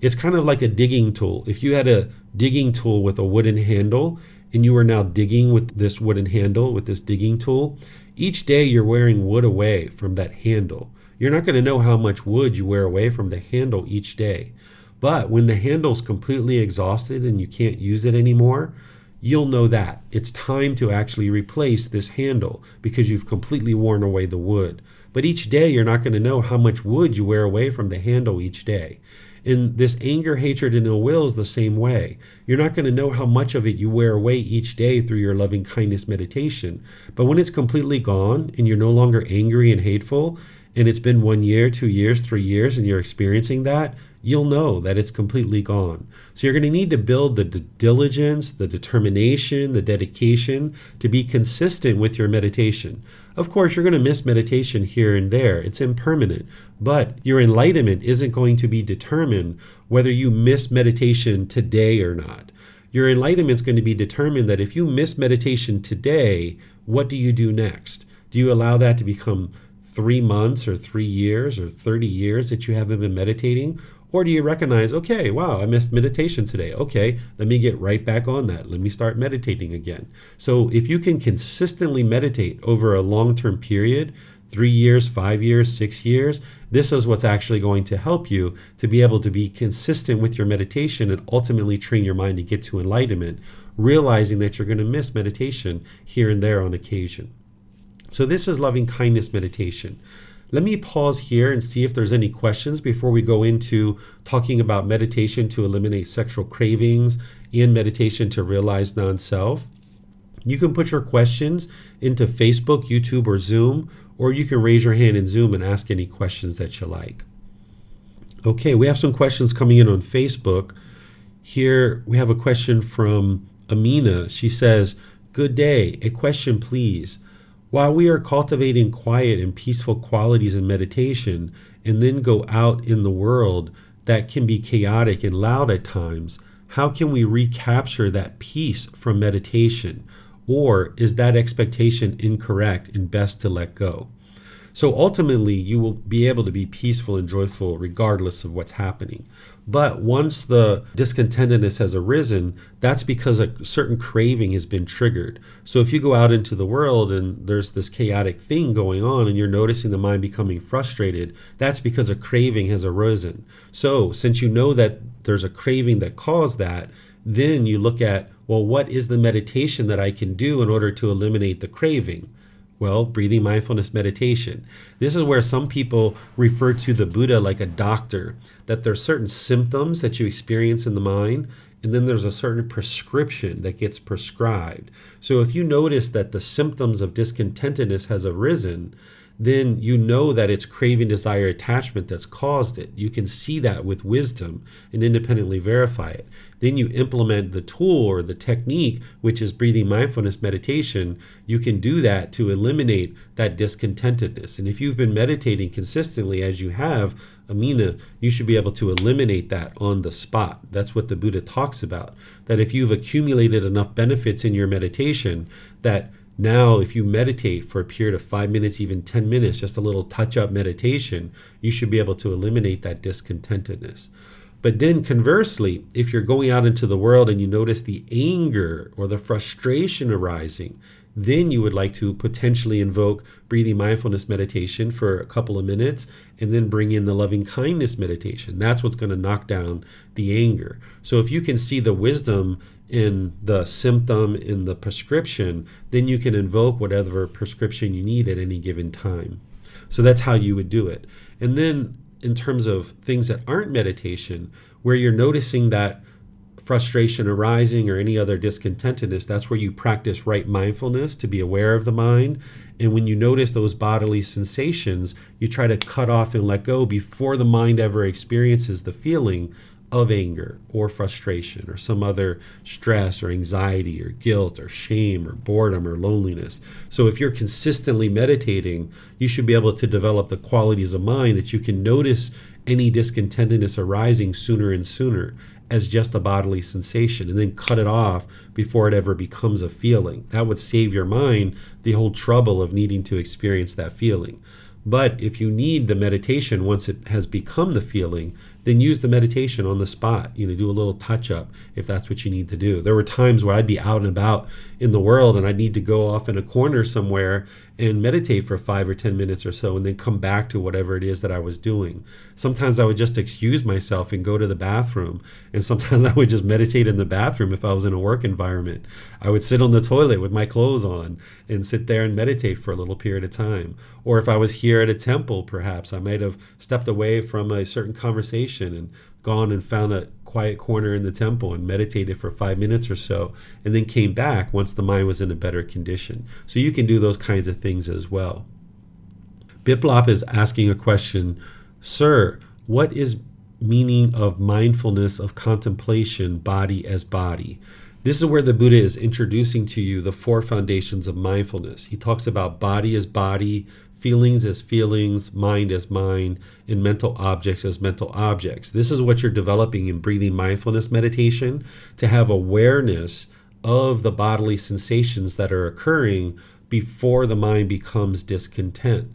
It's kind of like a digging tool. If you had a digging tool with a wooden handle and you are now digging with this wooden handle, with this digging tool, each day you're wearing wood away from that handle. You're not going to know how much wood you wear away from the handle each day. But when the handle's completely exhausted and you can't use it anymore, you'll know that it's time to actually replace this handle because you've completely worn away the wood. But each day you're not going to know how much wood you wear away from the handle each day. And this anger, hatred, and ill will is the same way. You're not going to know how much of it you wear away each day through your loving kindness meditation. But when it's completely gone and you're no longer angry and hateful, and it's been 1 year, 2 years, 3 years, and you're experiencing that, you'll know that it's completely gone. So you're going to need to build the diligence, the determination, the dedication to be consistent with your meditation. Of course, you're going to miss meditation here and there. It's impermanent. But your enlightenment isn't going to be determined whether you miss meditation today or not. Your enlightenment is going to be determined that if you miss meditation today, what do you do next? Do you allow that to become 3 months or 3 years or 30 years that you haven't been meditating? Or do you recognize, okay, wow, I missed meditation today. Okay, let me get right back on that. Let me start meditating again. So if you can consistently meditate over a long-term period, 3 years, 5 years, 6 years, this is what's actually going to help you to be able to be consistent with your meditation and ultimately train your mind to get to enlightenment, realizing that you're going to miss meditation here and there on occasion. So this is loving kindness meditation. Let me pause here and see if there's any questions before we go into talking about meditation to eliminate sexual cravings and meditation to realize non-self. You can put your questions into Facebook, YouTube, or Zoom, or you can raise your hand in Zoom and ask any questions that you like. Okay, we have some questions coming in on Facebook. Here we have a question from Amina. She says, "Good day. A question, please. While we are cultivating quiet and peaceful qualities in meditation and then go out in the world that can be chaotic and loud at times, how can we recapture that peace from meditation? Or is that expectation incorrect and best to let go?" So ultimately, you will be able to be peaceful and joyful regardless of what's happening. But once the discontentedness has arisen, that's because a certain craving has been triggered. So if you go out into the world and there's this chaotic thing going on and you're noticing the mind becoming frustrated, that's because a craving has arisen. So since you know that there's a craving that caused that, then you look at, well, what is the meditation that I can do in order to eliminate the craving? Well, breathing mindfulness meditation. This is where some people refer to the Buddha like a doctor, that there's certain symptoms that you experience in the mind, and then there's a certain prescription that gets prescribed. So if you notice that the symptoms of discontentedness has arisen, then you know that it's craving, desire, attachment that's caused it. You can see that with wisdom and independently verify it. Then you implement the tool or the technique, which is breathing mindfulness meditation. You can do that to eliminate that discontentedness. And if you've been meditating consistently as you have, Amina, you should be able to eliminate that on the spot. That's what the Buddha talks about, that if you've accumulated enough benefits in your meditation, that now if you meditate for a period of 5 minutes, even 10 minutes, just a little touch-up meditation, you should be able to eliminate that discontentedness. But then conversely, if you're going out into the world and you notice the anger or the frustration arising, then you would like to potentially invoke breathing mindfulness meditation for a couple of minutes and then bring in the loving kindness meditation. That's what's going to knock down the anger. So if you can see the wisdom in the symptom, in the prescription, then you can invoke whatever prescription you need at any given time. So that's how you would do it. And then in terms of things that aren't meditation, where you're noticing that frustration arising or any other discontentedness, that's where you practice right mindfulness to be aware of the mind. And when you notice those bodily sensations, you try to cut off and let go before the mind ever experiences the feeling of anger or frustration or some other stress or anxiety or guilt or shame or boredom or loneliness. So if you're consistently meditating, you should be able to develop the qualities of mind that you can notice any discontentedness arising sooner and sooner as just a bodily sensation, and then cut it off before it ever becomes a feeling. That would save your mind the whole trouble of needing to experience that feeling. But if you need the meditation once it has become the feeling, then use the meditation on the spot. Do a little touch up if that's what you need to do. There were times where I'd be out and about in the world and I'd need to go off in a corner somewhere and meditate for 5 or 10 minutes or so and then come back to whatever it is that I was doing. Sometimes I would just excuse myself and go to the bathroom. And sometimes I would just meditate in the bathroom if I was in a work environment. I would sit on the toilet with my clothes on and sit there and meditate for a little period of time. Or if I was here at a temple, perhaps I might have stepped away from a certain conversation and gone and found a quiet corner in the temple and meditated for 5 minutes or so, and then came back once the mind was in a better condition. So you can do those kinds of things as well. Biplop is asking a question, Sir, what is meaning of mindfulness of contemplation, body as body? This is where the Buddha is introducing to you the 4 foundations of mindfulness. He talks about body as body, feelings as feelings, mind as mind, and mental objects as mental objects. This is what you're developing in breathing mindfulness meditation, to have awareness of the bodily sensations that are occurring before the mind becomes discontent.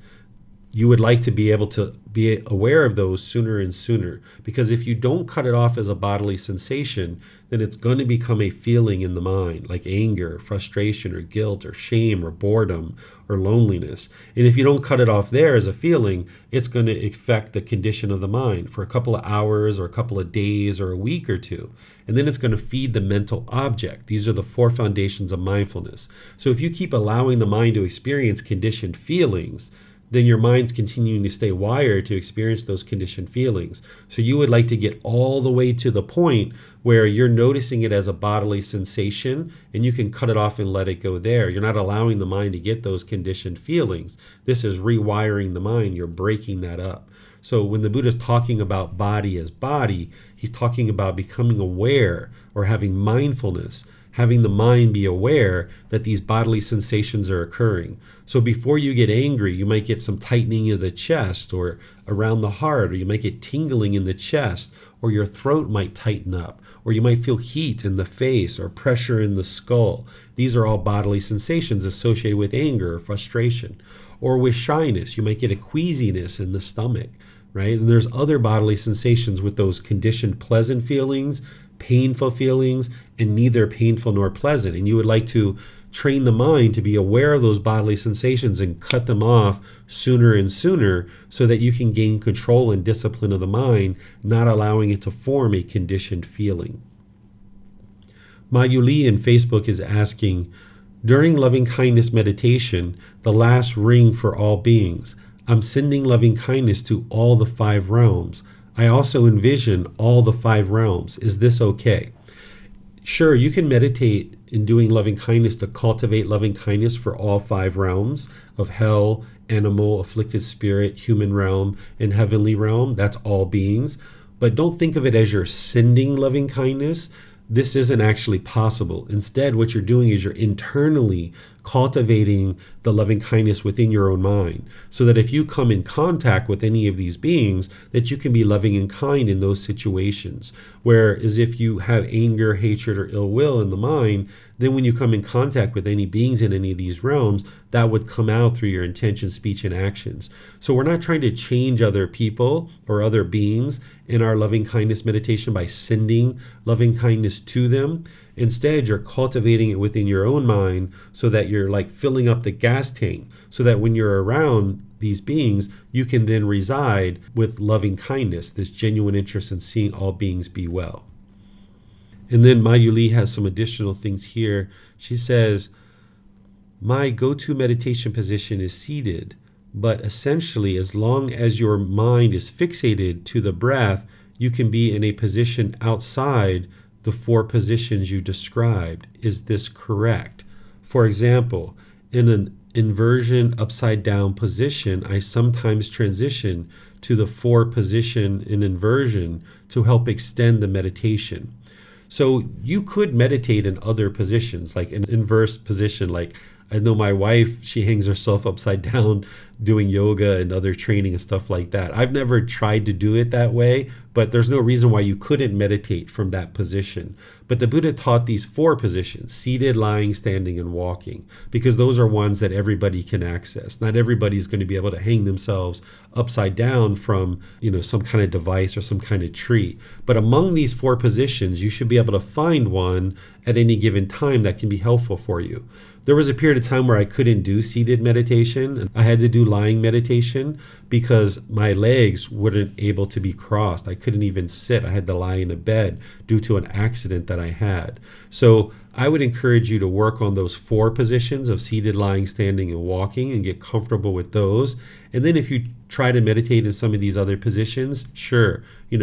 You would like to be able to be aware of those sooner and sooner, because if you don't cut it off as a bodily sensation, then it's going to become a feeling in the mind, like anger, frustration, or guilt, or shame, or boredom, or loneliness. And if you don't cut it off there as a feeling, it's going to affect the condition of the mind for a couple of hours or a couple of days or a week or two. And then it's going to feed the mental object. These are the 4 foundations of mindfulness. So if you keep allowing the mind to experience conditioned feelings, then your mind's continuing to stay wired to experience those conditioned feelings. So you would like to get all the way to the point where you're noticing it as a bodily sensation and you can cut it off and let it go there. You're not allowing the mind to get those conditioned feelings. This is rewiring the mind. You're breaking that up. So when the Buddha is talking about body as body, he's talking about becoming aware or having mindfulness, having the mind be aware that these bodily sensations are occurring. So before you get angry, you might get some tightening of the chest or around the heart, or you might get tingling in the chest, or your throat might tighten up, or you might feel heat in the face or pressure in the skull. These are all bodily sensations associated with anger or frustration. Or with shyness, you might get a queasiness in the stomach, right? And there's other bodily sensations with those conditioned pleasant feelings, painful feelings, and neither painful nor pleasant. And you would like to train the mind to be aware of those bodily sensations and cut them off sooner and sooner so that you can gain control and discipline of the mind, not allowing it to form a conditioned feeling. Mayuli in Facebook is asking, During loving kindness meditation, the last ring for all beings, I'm sending loving kindness to all the 5 realms. I also envision all the 5 realms. Is this okay? Sure, you can meditate in doing loving kindness to cultivate loving kindness for all 5 realms of hell, animal, afflicted spirit, human realm, and heavenly realm. That's all beings. But don't think of it as you're sending loving kindness. This isn't actually possible. Instead, what you're doing is you're internally cultivating the loving kindness within your own mind, so that if you come in contact with any of these beings, that you can be loving and kind in those situations. Whereas if you have anger, hatred, or ill will in the mind, then when you come in contact with any beings in any of these realms, that would come out through your intention, speech, and actions. So we're not trying to change other people or other beings in our loving kindness meditation by sending loving kindness to them. Instead, you're cultivating it within your own mind so that you're like filling up the gas tank, so that when you're around these beings, you can then reside with loving kindness, this genuine interest in seeing all beings be well. And then Mayuli has some additional things here. She says, my go-to meditation position is seated, but essentially, as long as your mind is fixated to the breath, you can be in a position outside the 4 positions you described. Is this correct? For example, in an inversion upside down position, I sometimes transition to the 4 position in inversion to help extend the meditation. So you could meditate in other positions, like an inverse position. Like I know my wife, she hangs herself upside down doing yoga and other training and stuff like that. I've never tried to do it that way, but there's no reason why you couldn't meditate from that position. But the Buddha taught these 4 positions: seated, lying, standing, and walking, because those are ones that everybody can access. Not everybody's going to be able to hang themselves upside down from, some kind of device or some kind of tree. But among these 4 positions, you should be able to find one at any given time that can be helpful for you. There was a period of time where I couldn't do seated meditation, and I had to do lying meditation because my legs weren't able to be crossed. I couldn't even sit. I had to lie in a bed due to an accident that I had. So I would encourage you to work on those 4 positions of seated, lying, standing, and walking, and get comfortable with those. And then if you try to meditate in some of these other positions, sure,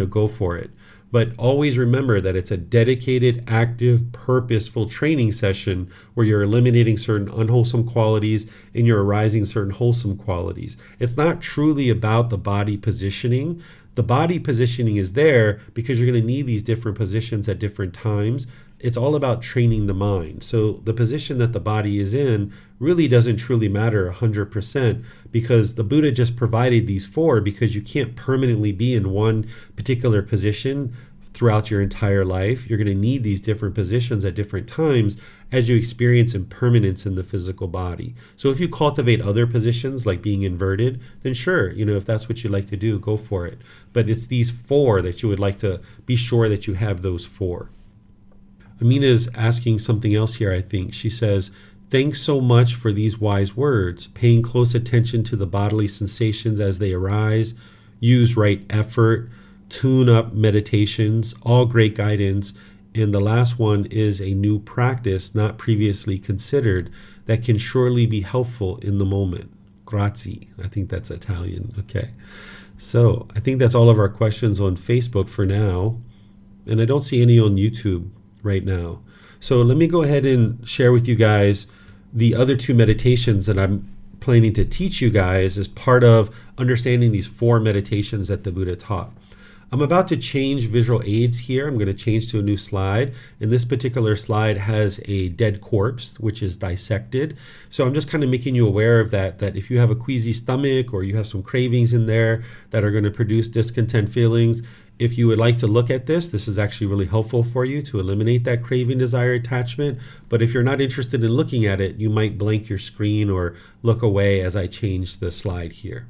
go for it. But always remember that it's a dedicated, active, purposeful training session where you're eliminating certain unwholesome qualities and you're arising certain wholesome qualities. It's not truly about the body positioning. The body positioning is there because you're going to need these different positions at different times. It's all about training the mind. So the position that the body is in really doesn't truly matter 100%, because the Buddha just provided these 4 because you can't permanently be in one particular position throughout your entire life. You're going to need these different positions at different times as you experience impermanence in the physical body. So if you cultivate other positions like being inverted, then sure, if that's what you like to do, go for it. But it's these 4 that you would like to be sure that you have those 4. Amina's asking something else here, I think. She says, thanks so much for these wise words. Paying close attention to the bodily sensations as they arise, use right effort, tune up meditations, all great guidance. And the last one is a new practice not previously considered that can surely be helpful in the moment. Grazie. I think that's Italian. Okay. So I think that's all of our questions on Facebook for now. And I don't see any on YouTube right now. So let me go ahead and share with you guys the other 2 meditations that I'm planning to teach you guys as part of understanding these 4 meditations that the Buddha taught. I'm about to change visual aids here. I'm going to change to a new slide. And this particular slide has a dead corpse, which is dissected. So I'm just kind of making you aware of that if you have a queasy stomach or you have some cravings in there that are going to produce discontent feelings, if you would like to look at this is actually really helpful for you to eliminate that craving, desire, attachment. But if you're not interested in looking at it, you might blank your screen or look away as I change the slide here.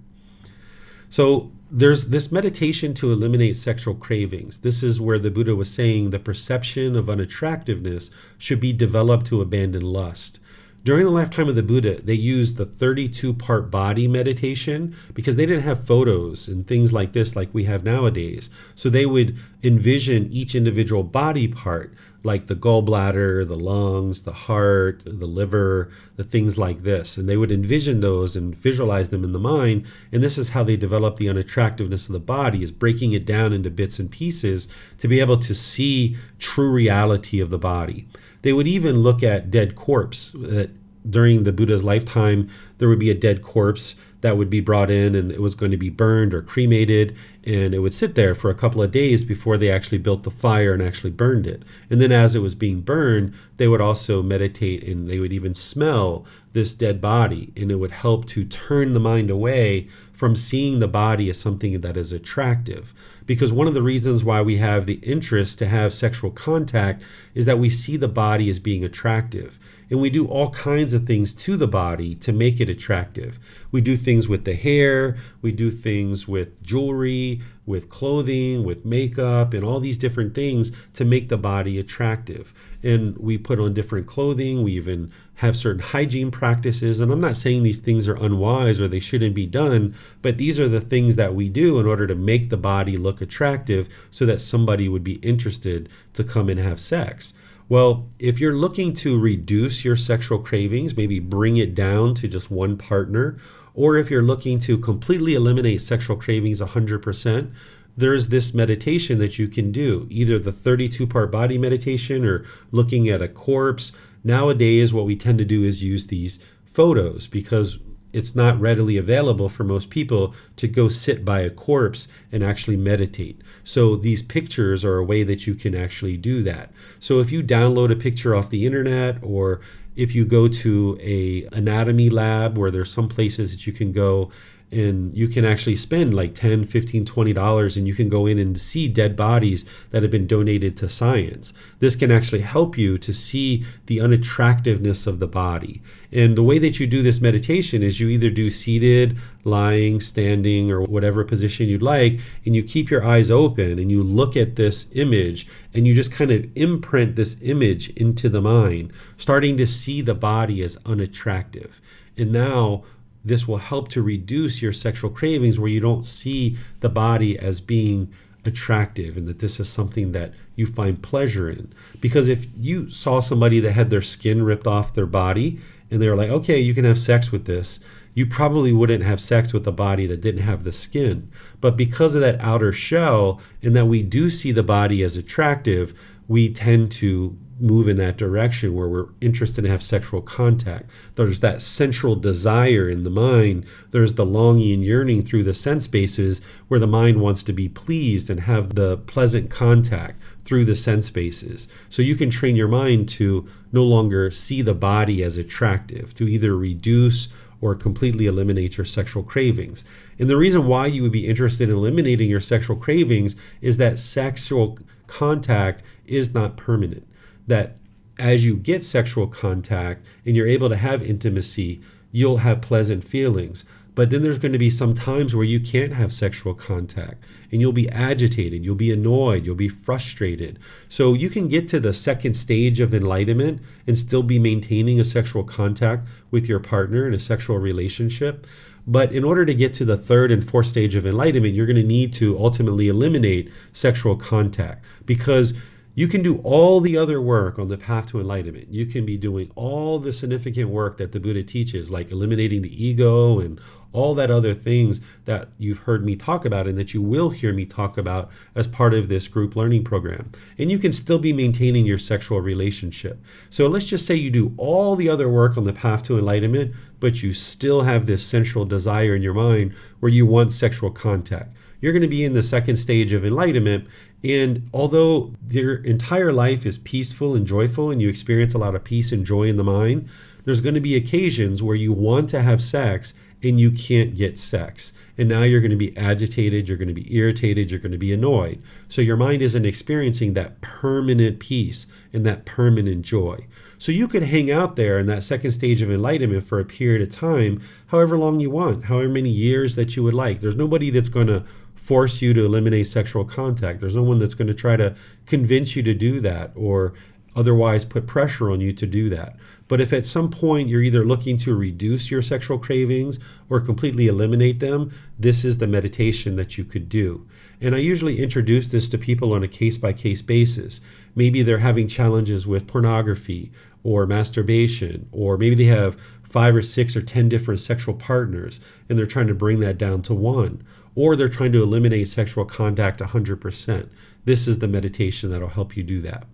So there's this meditation to eliminate sexual cravings. This is where the Buddha was saying the perception of unattractiveness should be developed to abandon lust. During the lifetime of the Buddha, they used the 32-part body meditation because they didn't have photos and things like this like we have nowadays. So they would envision each individual body part like the gallbladder, the lungs, the heart, the liver, the things like this. And they would envision those and visualize them in the mind. And this is how they develop the unattractiveness of the body, is breaking it down into bits and pieces to be able to see true reality of the body. They would even look at dead corpse. That during the Buddha's lifetime, there would be a dead corpse that would be brought in, and it was going to be burned or cremated, and it would sit there for a couple of days before they actually built the fire and actually burned it. And then as it was being burned, they would also meditate, and they would even smell this dead body, and it would help to turn the mind away from seeing the body as something that is attractive. Because one of the reasons why we have the interest to have sexual contact is that we see the body as being attractive. And we do all kinds of things to the body to make it attractive. We do things with the hair, we do things with jewelry, with clothing, with makeup, and all these different things to make the body attractive. And we put on different clothing, we even have certain hygiene practices. And I'm not saying these things are unwise or they shouldn't be done, but these are the things that we do in order to make the body look attractive so that somebody would be interested to come and have sex. Well, if you're looking to reduce your sexual cravings, maybe bring it down to just one partner, or if you're looking to completely eliminate sexual cravings 100%, there's this meditation that you can do, either the 32-part body meditation or looking at a corpse. Nowadays, what we tend to do is use these photos because it's not readily available for most people to go sit by a corpse and actually meditate. So these pictures are a way that you can actually do that. So if you download a picture off the internet, or if you go to a anatomy lab where there's some places that you can go and you can actually spend like $10, $15, $20 and you can go in and see dead bodies that have been donated to science. This can actually help you to see the unattractiveness of the body. And the way that you do this meditation is you either do seated, lying, standing, or whatever position you'd like, and you keep your eyes open and you look at this image and you just kind of imprint this image into the mind, starting to see the body as unattractive. And now this will help to reduce your sexual cravings where you don't see the body as being attractive and that this is something that you find pleasure in. Because if you saw somebody that had their skin ripped off their body and they were like, okay, you can have sex with this, you probably wouldn't have sex with a body that didn't have the skin. But because of that outer shell and that we do see the body as attractive, we tend to move in that direction where we're interested in have sexual contact. There's that central desire in the mind. There's the longing and yearning through the sense bases where the mind wants to be pleased and have the pleasant contact through the sense bases. So you can train your mind to no longer see the body as attractive, to either reduce or completely eliminate your sexual cravings. And the reason why you would be interested in eliminating your sexual cravings is that sexual contact is not permanent. That as you get sexual contact and you're able to have intimacy, you'll have pleasant feelings. But then there's going to be some times where you can't have sexual contact and you'll be agitated, you'll be annoyed, you'll be frustrated. So you can get to the second stage of enlightenment and still be maintaining a sexual contact with your partner in a sexual relationship. But in order to get to the third and fourth stage of enlightenment, you're going to need to ultimately eliminate sexual contact, because you can do all the other work on the path to enlightenment. You can be doing all the significant work that the Buddha teaches, like eliminating the ego and all that other things that you've heard me talk about and that you will hear me talk about as part of this group learning program. And you can still be maintaining your sexual relationship. So let's just say you do all the other work on the path to enlightenment, but you still have this central desire in your mind where you want sexual contact. You're going to be in the second stage of enlightenment. And although your entire life is peaceful and joyful and you experience a lot of peace and joy in the mind, there's going to be occasions where you want to have sex and you can't get sex. And now you're going to be agitated, you're going to be irritated, you're going to be annoyed. So your mind isn't experiencing that permanent peace and that permanent joy. So you could hang out there in that second stage of enlightenment for a period of time, however long you want, however many years that you would like. There's nobody that's going to force you to eliminate sexual contact. There's no one that's going to try to convince you to do that or otherwise put pressure on you to do that. But if at some point you're either looking to reduce your sexual cravings or completely eliminate them, this is the meditation that you could do. And I usually introduce this to people on a case-by-case basis. Maybe they're having challenges with pornography or masturbation, or maybe they have 5 or 6 or 10 different sexual partners and they're trying to bring that down to one, or they're trying to eliminate sexual contact 100%. This is the meditation that'll help you do that.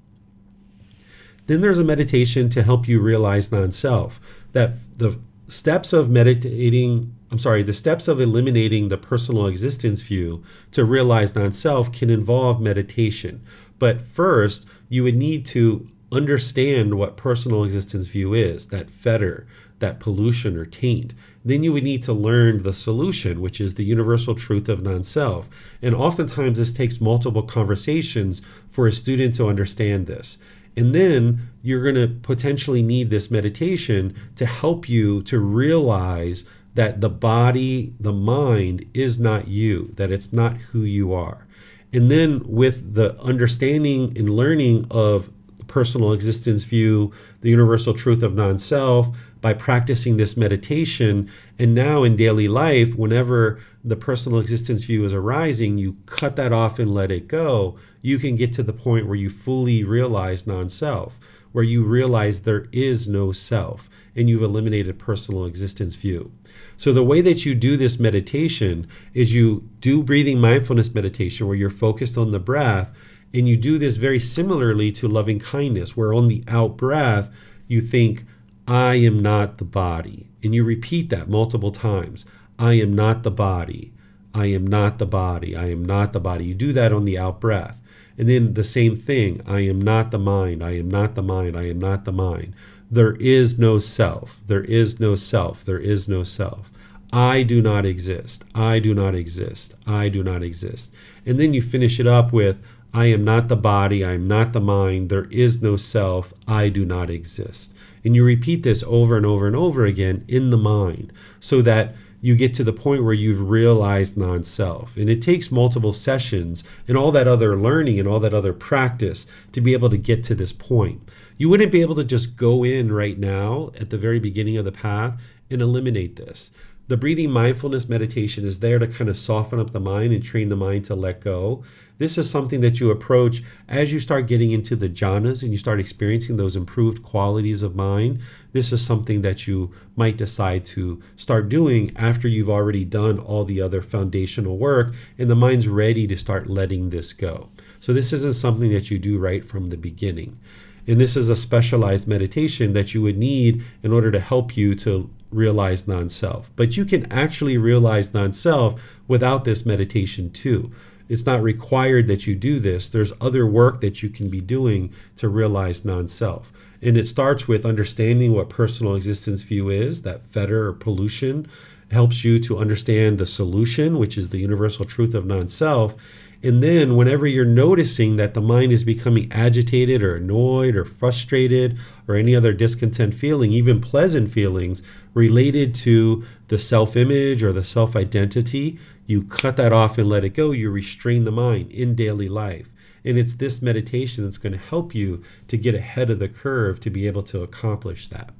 Then there's a meditation to help you realize non-self. That the steps of eliminating the personal existence view to realize non-self can involve meditation. But first, you would need to understand what personal existence view is, that fetter, that pollution or taint. Then you would need to learn the solution, which is the universal truth of non-self. And oftentimes this takes multiple conversations for a student to understand this. And then you're going to potentially need this meditation to help you to realize that the body, the mind is not you, that it's not who you are. And then with the understanding and learning of the personal existence view, the universal truth of non-self, by practicing this meditation, and now in daily life, whenever the personal existence view is arising, you cut that off and let it go, you can get to the point where you fully realize non-self, where you realize there is no self, and you've eliminated personal existence view. So the way that you do this meditation is you do breathing mindfulness meditation, where you're focused on the breath, and you do this very similarly to loving kindness, where on the out breath, you think, I am not the body. And you repeat that multiple times. I am not the body. I am not the body. I am not the body. You do that on the out breath. And then the same thing. I am not the mind. I am not the mind. I am not the mind. There is no self. There is no self. There is no self. I do not exist. I do not exist. I do not exist. And then you finish it up with, I am not the body. I am not the mind. There is no self. I do not exist. And you repeat this over and over and over again in the mind, so that you get to the point where you've realized non-self. And it takes multiple sessions and all that other learning and all that other practice to be able to get to this point. You wouldn't be able to just go in right now at the very beginning of the path and eliminate this. The breathing mindfulness meditation is there to kind of soften up the mind and train the mind to let go. This is something that you approach as you start getting into the jhanas and you start experiencing those improved qualities of mind. This is something that you might decide to start doing after you've already done all the other foundational work and the mind's ready to start letting this go. So this isn't something that you do right from the beginning. And this is a specialized meditation that you would need in order to help you to realize non-self. But you can actually realize non-self without this meditation too. It's not required that you do this. There's other work that you can be doing to realize non-self. And it starts with understanding what personal existence view is, that fetter or pollution. Helps you to understand the solution, which is the universal truth of non-self. And then whenever you're noticing that the mind is becoming agitated or annoyed or frustrated or any other discontent feeling, even pleasant feelings related to the self-image or the self-identity, you cut that off and let it go. You restrain the mind in daily life. And it's this meditation that's going to help you to get ahead of the curve to be able to accomplish that.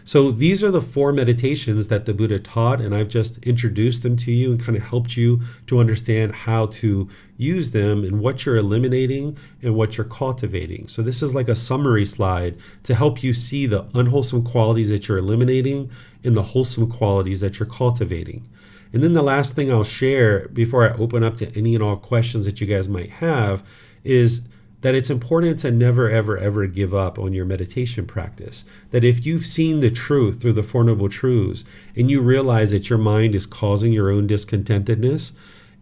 So these are the 4 meditations that the Buddha taught, and I've just introduced them to you and kind of helped you to understand how to use them and what you're eliminating and what you're cultivating. So this is like a summary slide to help you see the unwholesome qualities that you're eliminating and the wholesome qualities that you're cultivating. And then the last thing I'll share before I open up to any and all questions that you guys might have is that it's important to never, ever, ever give up on your meditation practice. That if you've seen the truth through the Four Noble Truths and you realize that your mind is causing your own discontentedness,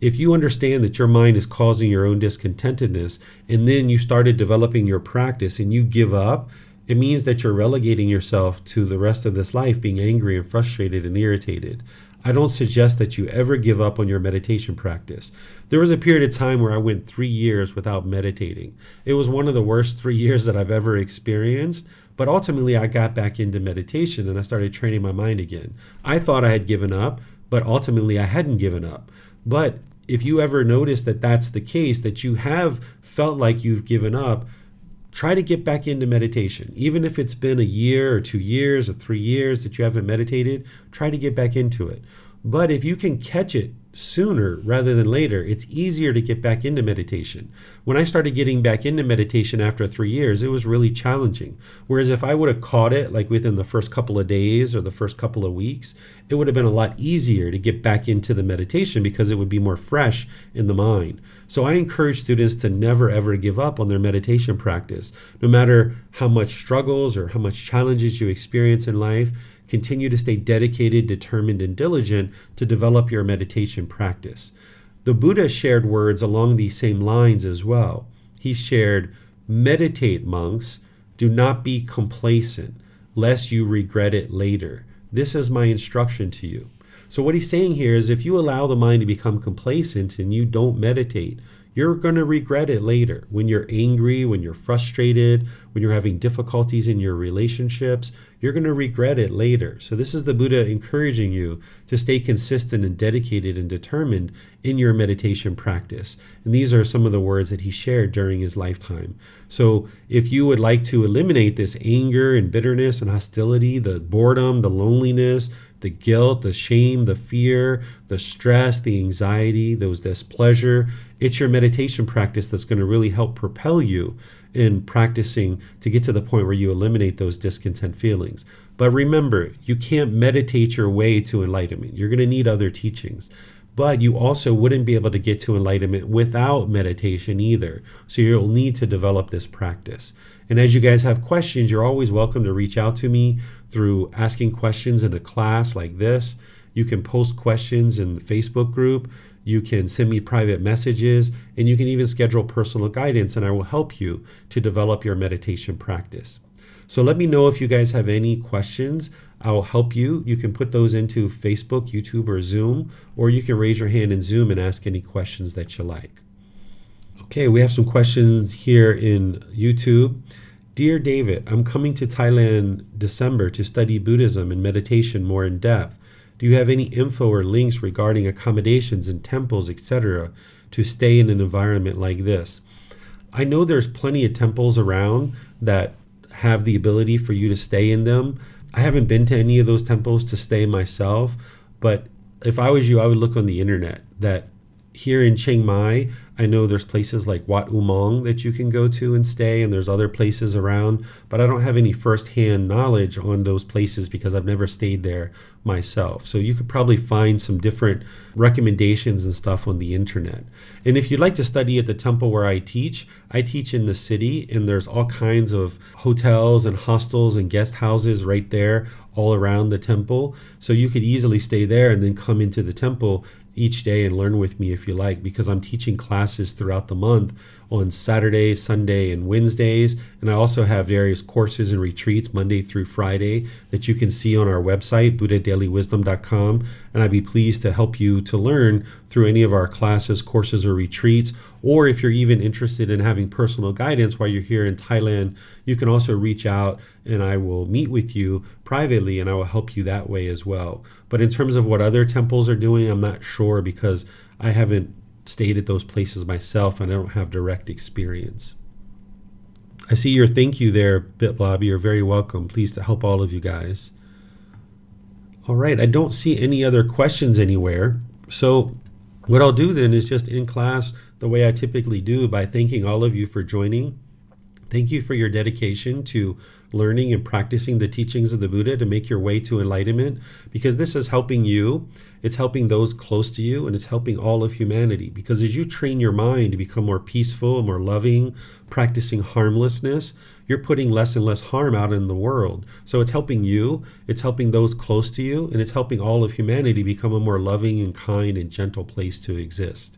if you understand that your mind is causing your own discontentedness and then you started developing your practice and you give up, it means that you're relegating yourself to the rest of this life being angry and frustrated and irritated. I don't suggest that you ever give up on your meditation practice. There was a period of time where I went 3 years without meditating. It was one of the worst 3 years that I've ever experienced, but ultimately I got back into meditation and I started training my mind again. I thought I had given up, but ultimately I hadn't given up. But if you ever notice that that's the case, that you have felt like you've given up, try to get back into meditation. Even if it's been a year or 2 years or 3 years that you haven't meditated, try to get back into it. But if you can catch it sooner rather than later, it's easier to get back into meditation. When I started getting back into meditation after 3 years, it was really challenging. Whereas if I would have caught it like within the first couple of days or the first couple of weeks, it would have been a lot easier to get back into the meditation because it would be more fresh in the mind. So I encourage students to never ever give up on their meditation practice. No matter how much struggles or how much challenges you experience in life, continue to stay dedicated, determined, and diligent to develop your meditation practice. The Buddha shared words along these same lines as well. He shared, "Meditate, monks, do not be complacent, lest you regret it later. This is my instruction to you." So what he's saying here is if you allow the mind to become complacent and you don't meditate, you're going to regret it later. When you're angry, when you're frustrated, when you're having difficulties in your relationships, you're going to regret it later. So this is the Buddha encouraging you to stay consistent and dedicated and determined in your meditation practice. And these are some of the words that he shared during his lifetime. So if you would like to eliminate this anger and bitterness and hostility, the boredom, the loneliness, the guilt, the shame, the fear, the stress, the anxiety, those displeasure, it's your meditation practice that's going to really help propel you in practicing to get to the point where you eliminate those discontent feelings. But remember, you can't meditate your way to enlightenment. You're going to need other teachings. But you also wouldn't be able to get to enlightenment without meditation either. So you'll need to develop this practice. And as you guys have questions, you're always welcome to reach out to me through asking questions in a class like this. You can post questions in the Facebook group. You can send me private messages, and you can even schedule personal guidance, and I will help you to develop your meditation practice. So let me know if you guys have any questions. I'll help you. You can put those into Facebook, YouTube, or Zoom, or you can raise your hand in Zoom and ask any questions that you like. Okay, we have some questions here in YouTube. Dear David, I'm coming to Thailand December to study Buddhism and meditation more in depth. Do you have any info or links regarding accommodations in temples, etc., to stay in an environment like this? I know there's plenty of temples around that have the ability for you to stay in them. I haven't been to any of those temples to stay myself, but if I was you, I would look on the internet. That here in Chiang Mai, I know there's places like Wat Umong that you can go to and stay, and there's other places around, but I don't have any firsthand knowledge on those places because I've never stayed there myself. So you could probably find some different recommendations and stuff on the internet. And if you'd like to study at the temple where I teach in the city, and there's all kinds of hotels and hostels and guest houses right there all around the temple. So you could easily stay there and then come into the temple each day and learn with me if you like, because I'm teaching classes throughout the month on Saturday, Sunday, and Wednesdays. And I also have various courses and retreats Monday through Friday that you can see on our website, buddhadailywisdom.com. And I'd be pleased to help you to learn through any of our classes, courses, or retreats. Or if you're even interested in having personal guidance while you're here in Thailand, you can also reach out and I will meet with you privately and I will help you that way as well. But in terms of what other temples are doing, I'm not sure because I haven't stayed at those places myself and I don't have direct experience. I see your thank you there, BitBlob. You're very welcome. Pleased to help all of you guys. All right, I don't see any other questions anywhere. So what I'll do then is just in class the way I typically do by thanking all of you for joining. Thank you for your dedication to learning and practicing the teachings of the Buddha to make your way to enlightenment, because this is helping you, it's helping those close to you, and it's helping all of humanity. Because as you train your mind to become more peaceful and more loving, practicing harmlessness, you're putting less and less harm out in the world. So it's helping you, it's helping those close to you, and it's helping all of humanity become a more loving and kind and gentle place to exist.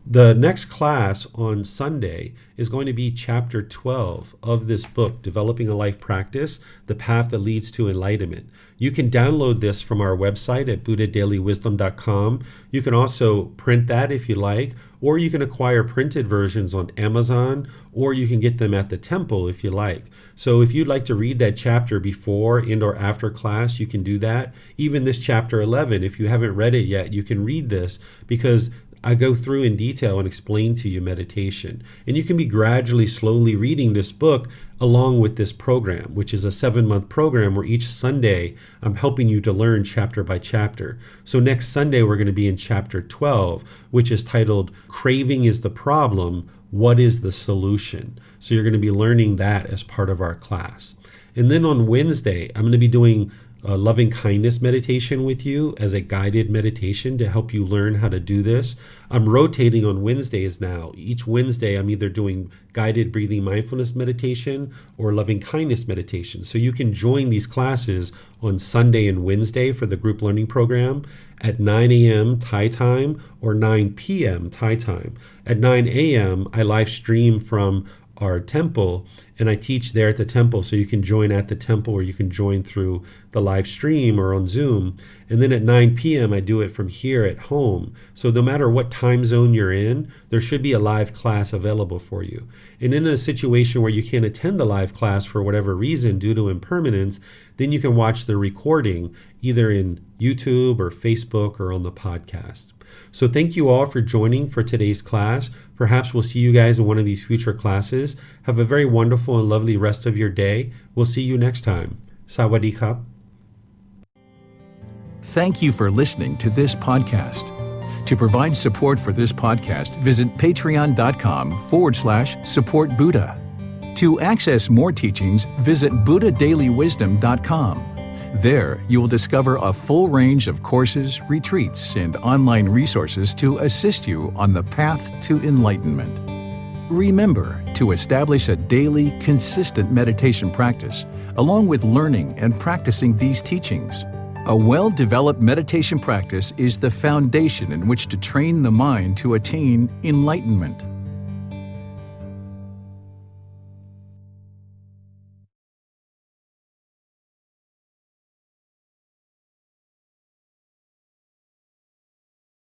The next class on Sunday is going to be chapter 12 of this book, Developing a Life Practice, The Path That Leads to Enlightenment. You can download this from our website at buddhadailywisdom.com. You can also print that if you like, or you can acquire printed versions on Amazon, or you can get them at the temple if you like. So if you'd like to read that chapter before and or after class, you can do that. Even this chapter 11, if you haven't read it yet, you can read this because I go through in detail and explain to you meditation. And you can be gradually, slowly reading this book along with this program, which is a 7-month program where each Sunday I'm helping you to learn chapter by chapter. So next Sunday, we're going to be in chapter 12, which is titled Craving is the Problem, What is the Solution? So you're going to be learning that as part of our class. And then on Wednesday, I'm going to be doing a loving kindness meditation with you as a guided meditation to help you learn how to do this. I'm rotating on Wednesdays now. Each Wednesday, I'm either doing guided breathing mindfulness meditation or loving kindness meditation. So you can join these classes on Sunday and Wednesday for the group learning program at 9 a.m. Thai time or 9 p.m. Thai time. At 9 a.m., I live stream from our temple, and I teach there at the temple, so you can join at the temple or you can join through the live stream or on Zoom. And then at 9 p.m. I do it from here at home. So no matter what time zone you're in, there should be a live class available for you. And in a situation where you can't attend the live class for whatever reason due to impermanence, then you can watch the recording either in YouTube or Facebook or on the podcast. So thank you all for joining for today's class. Perhaps we'll see you guys in one of these future classes. Have a very wonderful and lovely rest of your day. We'll see you next time. Sawadee krap. Thank you for listening to this podcast. To provide support for this podcast, visit patreon.com/support Buddha. To access more teachings, visit buddhadailywisdom.com. There, you will discover a full range of courses, retreats, and online resources to assist you on the path to enlightenment. Remember to establish a daily, consistent meditation practice, along with learning and practicing these teachings. A well-developed meditation practice is the foundation in which to train the mind to attain enlightenment.